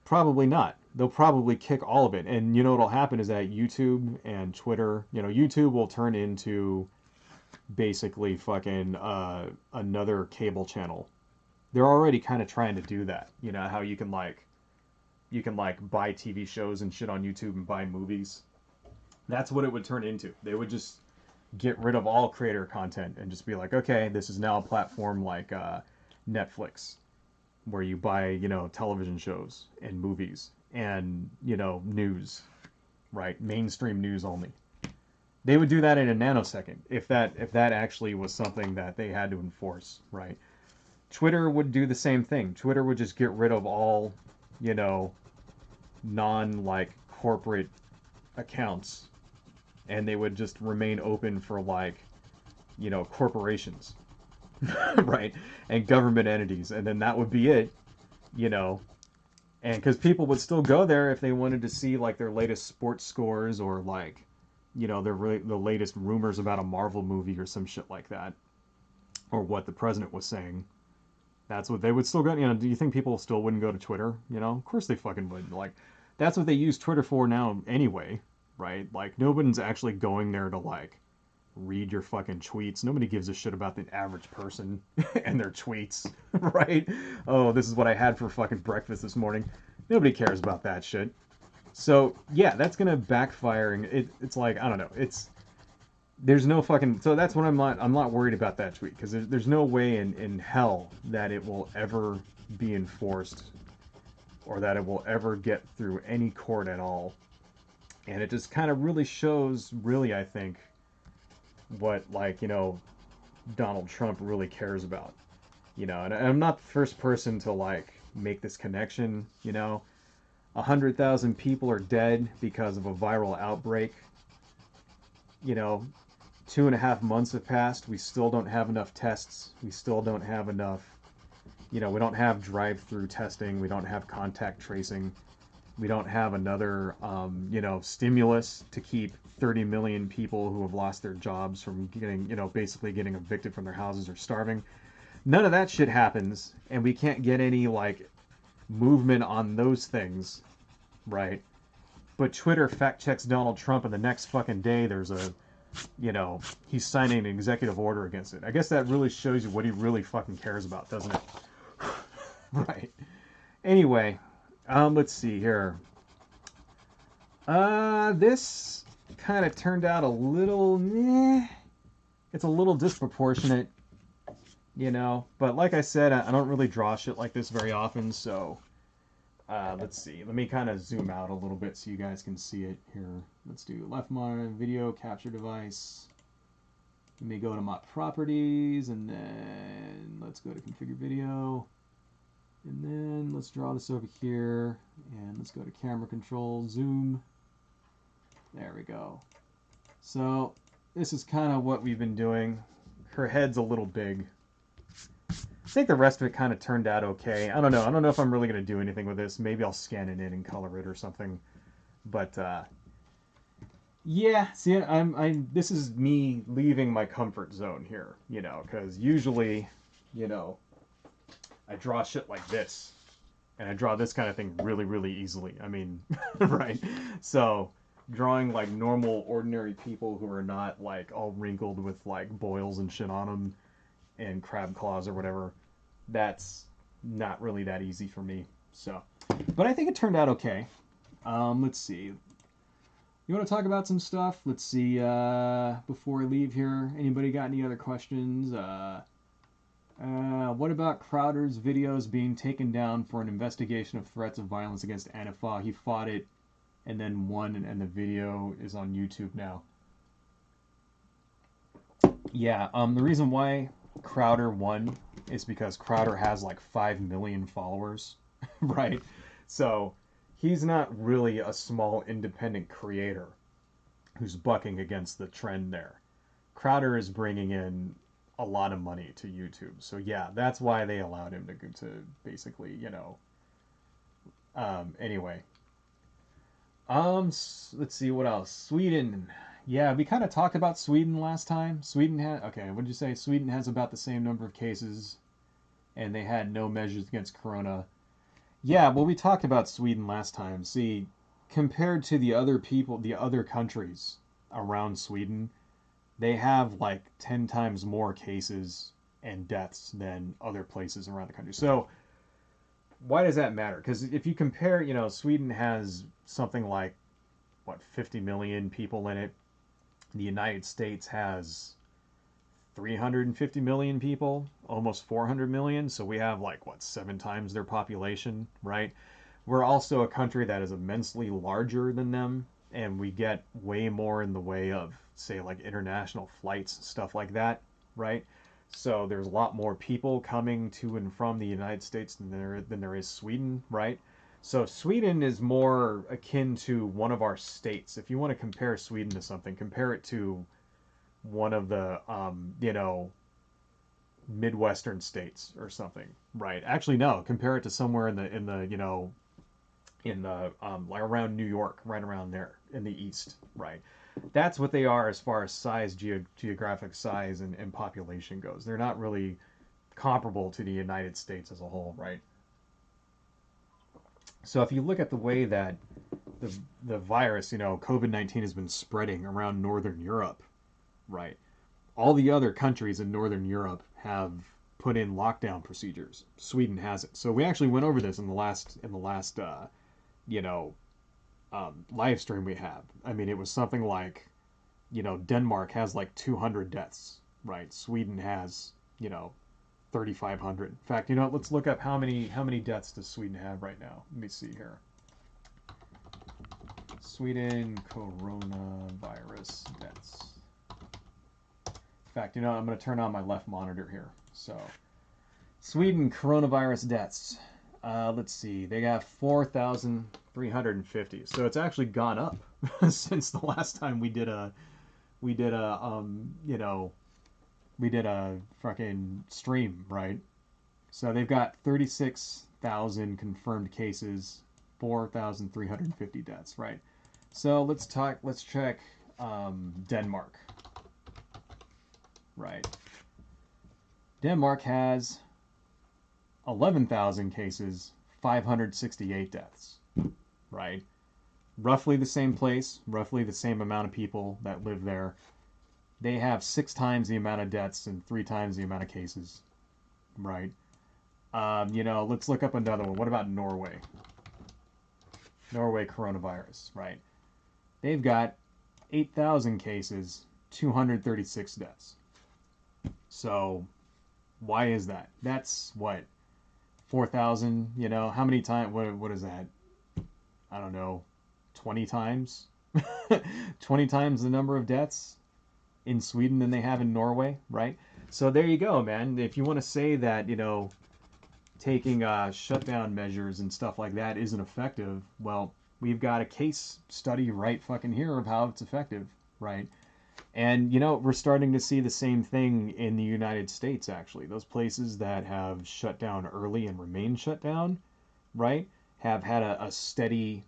S1: Probably not. They'll probably kick all of it. And you know what'll happen is that YouTube and Twitter, you know, YouTube will turn into basically fucking another cable channel. They're already kind of trying to do that. You know how you can like buy TV shows and shit on YouTube and buy movies. That's what it would turn into. They would just get rid of all creator content and just be like, okay, this is now a platform like Netflix, where you buy, you know, television shows and movies and, you know, news, right? Mainstream news only. They would do that in a nanosecond if that actually was something that they had to enforce, right? Twitter would do the same thing. Twitter would just get rid of all, you know, non, like, corporate accounts, and they would just remain open for, like, you know, corporations, right? And government entities, and then that would be it, you know. And because people would still go there if they wanted to see, like, their latest sports scores, or, like, you know, the latest rumors about a Marvel movie or some shit like that, or what the president was saying. That's what they would still go. You know, do you think people still wouldn't go to Twitter? You know, of course they fucking would. Like, that's what they use Twitter for now anyway, right? Like, nobody's actually going there to, like, read your fucking tweets. Nobody gives a shit about the average person and their tweets, right? Oh, this is what I had for fucking breakfast this morning. Nobody cares about that shit. So yeah, that's gonna backfire, and it's like, I don't know. There's no fucking, so that's what I'm not worried about that tweet, because there's no way in hell that it will ever be enforced, or that it will ever get through any court at all. And it just kind of really shows, really, I think, what, like, you know, Donald Trump really cares about, you know. And I'm not the first person to, like, make this connection, you know. 100,000 people are dead because of a viral outbreak. You know, 2.5 months have passed. We still don't have enough tests. We still don't have enough, you know, we don't have drive-through testing. We don't have contact tracing. We don't have another, you know, stimulus to keep 30 million people who have lost their jobs from getting, you know, basically getting evicted from their houses or starving. None of that shit happens, and we can't get any, like, movement on those things, right? But Twitter fact checks Donald Trump, and the next fucking day there's a, you know, he's signing an executive order against it. I guess that really shows you what he really fucking cares about, doesn't it? Right. Anyway, let's see here. This kind of turned out a little, it's a little disproportionate, you know. But like I said, I don't really draw shit like this very often, so let's see. Let me kind of zoom out a little bit so you guys can see it here. Let's do left monitor, video capture device. Let me go to my properties, and then let's go to configure video. And then let's draw this over here, and let's go to camera control, zoom. There we go. So this is kind of what we've been doing. Her head's a little big. I think the rest of it kind of turned out okay. I don't know. I don't know if I'm really going to do anything with this. Maybe I'll scan it in and color it or something. But yeah, see, this is me leaving my comfort zone here, you know, because usually, you know, I draw shit like this, and I draw this kind of thing really, really easily. I mean, right? So drawing like normal, ordinary people who are not like all wrinkled with like boils and shit on them and crab claws or whatever, that's not really that easy for me. So, but I think it turned out okay. Let's see. You want to talk about some stuff? Let's see. Before I leave here, anybody got any other questions? What about Crowder's videos being taken down for an investigation of threats of violence against Antifa? He fought it and then won, and the video is on YouTube now. Yeah, the reason why Crowder won is because Crowder has like 5 million followers, right? So he's not really a small independent creator who's bucking against the trend there. Crowder is bringing in a lot of money to YouTube. So yeah, that's why they allowed him to basically, anyway. Let's see what else. Sweden. Yeah, we kind of talked about Sweden last time. Sweden had, okay, what did you say? Sweden has about the same number of cases and they had no measures against corona. Yeah, well, we talked about Sweden last time. See, compared to the other countries around Sweden, they have like 10 times more cases and deaths than other places around the country. So why does that matter? Because if you compare, Sweden has something like, 50 million people in it. The United States has 350 million people, almost 400 million. So we have like, 7 times their population, right? We're also a country that is immensely larger than them, and we get way more in the way of, say, like international flights, stuff like that, right? So there's a lot more people coming to and from the United States than there is Sweden, right? So Sweden is more akin to one of our states. If you want to compare Sweden to something, compare it to one of the, Midwestern states or something, right? Actually, no. Compare it to somewhere like around New York, right around there in the east, right? That's what they are as far as size, geographic size, and population goes. They're not really comparable to the United States as a whole, right? So if you look at the way that the virus, COVID-19 has been spreading around Northern Europe, right? All the other countries in Northern Europe have put in lockdown procedures. Sweden hasn't. So we actually went over this in the last live stream we had. I mean, it was something like, Denmark has like 200 deaths, right? Sweden has, 3,500. In fact, let's look up how many deaths does Sweden have right now. Let me see here. Sweden coronavirus deaths. In fact, I'm going to turn on my left monitor here. So, Sweden coronavirus deaths. Let's see. They got 4,350. So it's actually gone up since the last time we did a fucking stream, right? So they've got 36,000 confirmed cases, 4,350 deaths, right? So let's check Denmark. Right. Denmark has 11,000 cases, 568 deaths, right? Roughly the same place, roughly the same amount of people that live there. They have 6 times the amount of deaths and 3 times the amount of cases, right? Let's look up another one. What about Norway? Norway coronavirus, right? They've got 8,000 cases, 236 deaths. So why is that? That's what, 4,000, how many times, what is that? I don't know, 20 times? 20 times the number of deaths in Sweden than they have in Norway, right? So there you go, man. If you want to say that, taking shutdown measures and stuff like that isn't effective, well, we've got a case study right fucking here of how it's effective, right? And, we're starting to see the same thing in the United States, actually. Those places that have shut down early and remain shut down, right, have had a steady,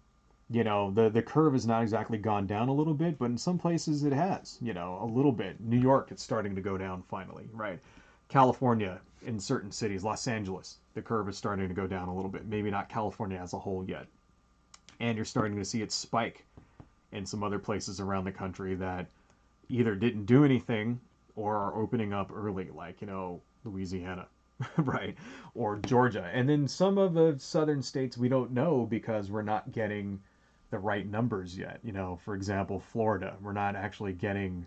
S1: the curve has not exactly gone down a little bit, but in some places it has, a little bit. New York, it's starting to go down finally, right? California, in certain cities, Los Angeles, the curve is starting to go down a little bit. Maybe not California as a whole yet. And you're starting to see it spike and some other places around the country that either didn't do anything or are opening up early, like, Louisiana, right? Or Georgia. And then some of the southern states we don't know because we're not getting the right numbers yet. For example, Florida, we're not actually getting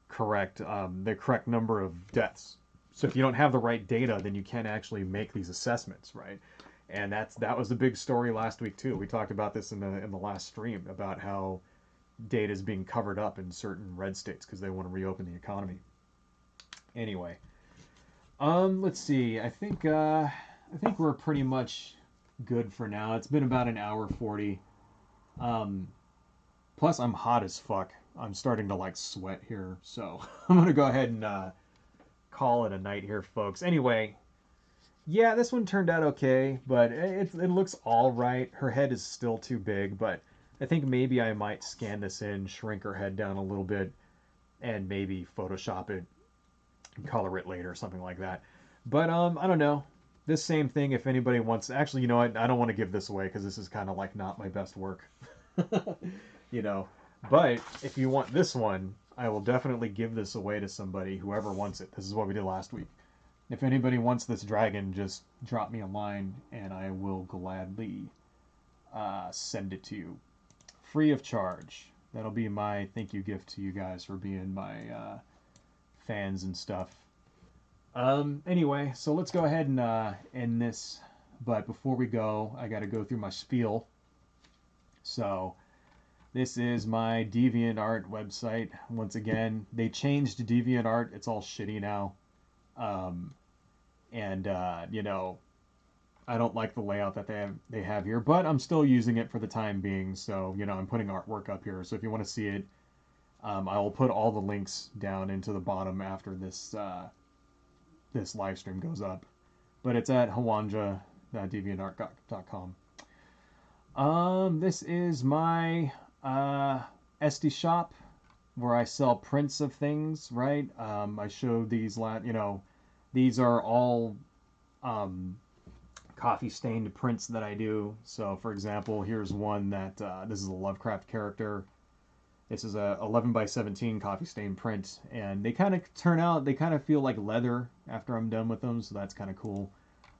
S1: the correct number of deaths. So if you don't have the right data, then you can't actually make these assessments, right? And that was the big story last week too. We talked about this in the last stream about how data is being covered up in certain red states because they want to reopen the economy. Anyway, let's see. I think we're pretty much good for now. It's been about an hour 40. Plus, I'm hot as fuck. I'm starting to like sweat here, so I'm gonna go ahead and call it a night here, folks. Anyway, yeah, this one turned out okay, but it looks all right. Her head is still too big, but I think maybe I might scan this in, shrink her head down a little bit, and maybe Photoshop it, and color it later, something like that. But I don't know. This same thing, if anybody wants, actually, you know what? I don't want to give this away because this is kind of like not my best work, you know. But if you want this one, I will definitely give this away to somebody, whoever wants it. This is what we did last week. If anybody wants this dragon, just drop me a line and I will gladly send it to you. Free of charge. That'll be my thank you gift to you guys for being my fans and stuff. Anyway, so let's go ahead and end this. But before we go, I got to go through my spiel. So this is my DeviantArt website. Once again, they changed DeviantArt. It's all shitty now. You know, I don't like the layout that they have here, but I'm still using it for the time being. So, I'm putting artwork up here. So if you want to see it, I will put all the links down into the bottom after this this live stream goes up. But it's at hawanja.deviantart.com. This is my SD shop where I sell prints of things, right? I showed these, these are all coffee stained prints that I do. So for example, here's one that this is a Lovecraft character. This is a 11 by 17 coffee stained print, and they kind of turn out, they kind of feel like leather after I'm done with them, so that's kind of cool.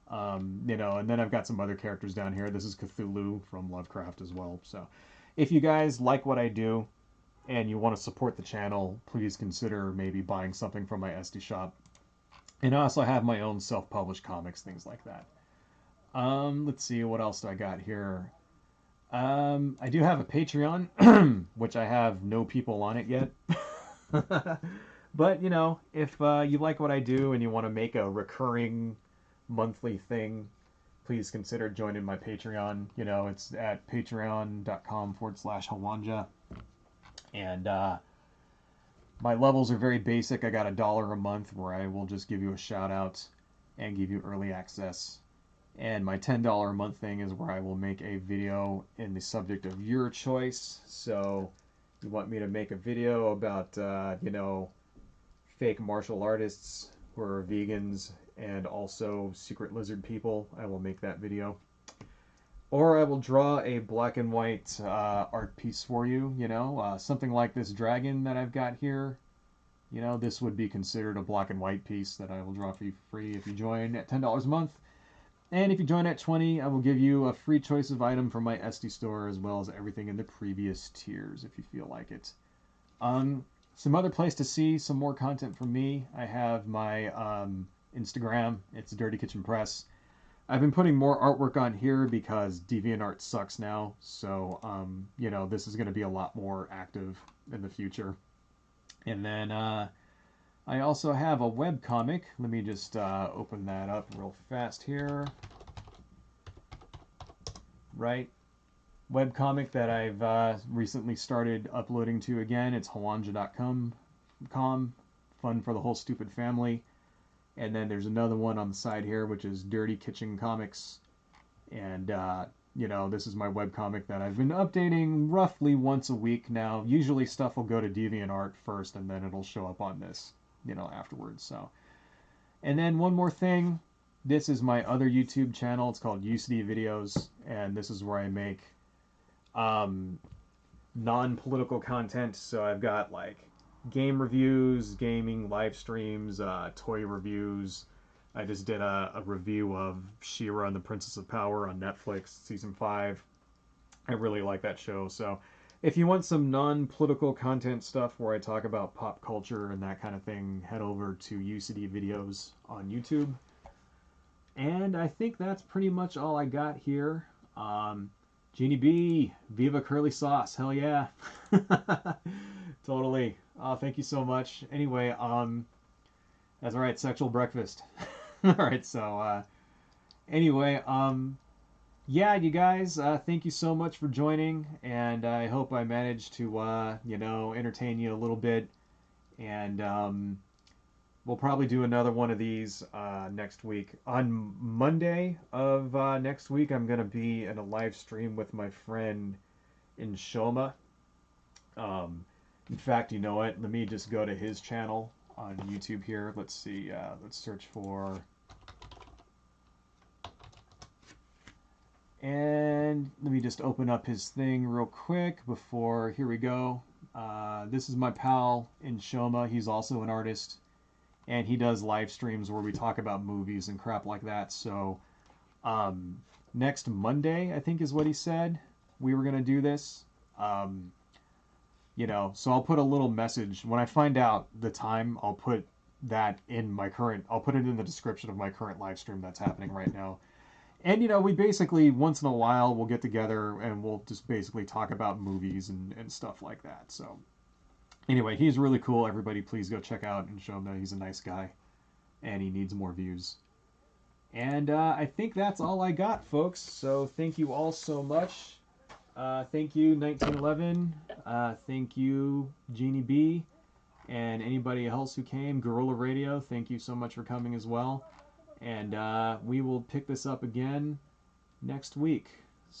S1: And then I've got some other characters down here. This is Cthulhu from Lovecraft as well. So if you guys like what I do and you want to support the channel, please consider maybe buying something from my SD shop. And I also have my own self-published comics, things like that. Let's see, what else do I got here? I do have a Patreon, which I have no people on it yet. But, if you like what I do and you want to make a recurring monthly thing, please consider joining my Patreon. It's at patreon.com/Hawanja. And my levels are very basic. I got $1 a month where I will just give you a shout out and give you early access. And my $10 a month thing is where I will make a video in the subject of your choice. So you want me to make a video about, fake martial artists who are vegans and also secret lizard people, I will make that video. Or I will draw a black and white art piece for you, something like this dragon that I've got here. This would be considered a black and white piece that I will draw for you for free if you join at $10 a month. And if you join at $20, I will give you a free choice of item from my SD store, as well as everything in the previous tiers, if you feel like it. Some other place to see some more content from me, I have my Instagram. It's Dirty Kitchen Press. I've been putting more artwork on here because DeviantArt sucks now. So, this is going to be a lot more active in the future. And then I also have a webcomic. Let me just open that up real fast here. Right. Webcomic that I've recently started uploading to again. It's hawanja.com. Fun for the whole stupid family. And then there's another one on the side here, which is Dirty Kitchen Comics. And, this is my webcomic that I've been updating roughly once a week now. Usually stuff will go to DeviantArt first, and then it'll show up on this, afterwards. So, and then one more thing. This is my other YouTube channel. It's called UCD Videos, and this is where I make non-political content. So I've got like game reviews, gaming live streams, toy reviews. I just did a review of She-Ra and the Princess of Power on Netflix, season 5. I really like that show. So if you want some non-political content stuff where I talk about pop culture and that kind of thing, head over to UCD videos on YouTube. And I think that's pretty much all I got here. Jeannie B, Viva Curly Sauce, hell yeah. Totally. Thank you so much. Anyway, that's alright, sexual breakfast. Alright, so, anyway, yeah, you guys, thank you so much for joining, and I hope I managed to, entertain you a little bit, and, we'll probably do another one of these next week. On Monday of next week, I'm going to be in a live stream with my friend in Shoma. In fact, you know what? Let me just go to his channel on YouTube here. Let's see. Let's search for... And let me just open up his thing real quick before... Here we go. This is my pal in Shoma. He's also an artist. And he does live streams where we talk about movies and crap like that. So next Monday, I think is what he said, we were going to do this. So I'll put a little message. When I find out the time, I'll put that in I'll put it in the description of my current live stream that's happening right now. And, we basically, once in a while, we'll get together and we'll just basically talk about movies and stuff like that. So... Anyway, he's really cool. Everybody please go check out and show him that he's a nice guy. And he needs more views. And I think that's all I got, folks. So thank you all so much. Thank you, 1911. Thank you, Jeannie B. And anybody else who came. Gorilla Radio, thank you so much for coming as well. And we will pick this up again next week.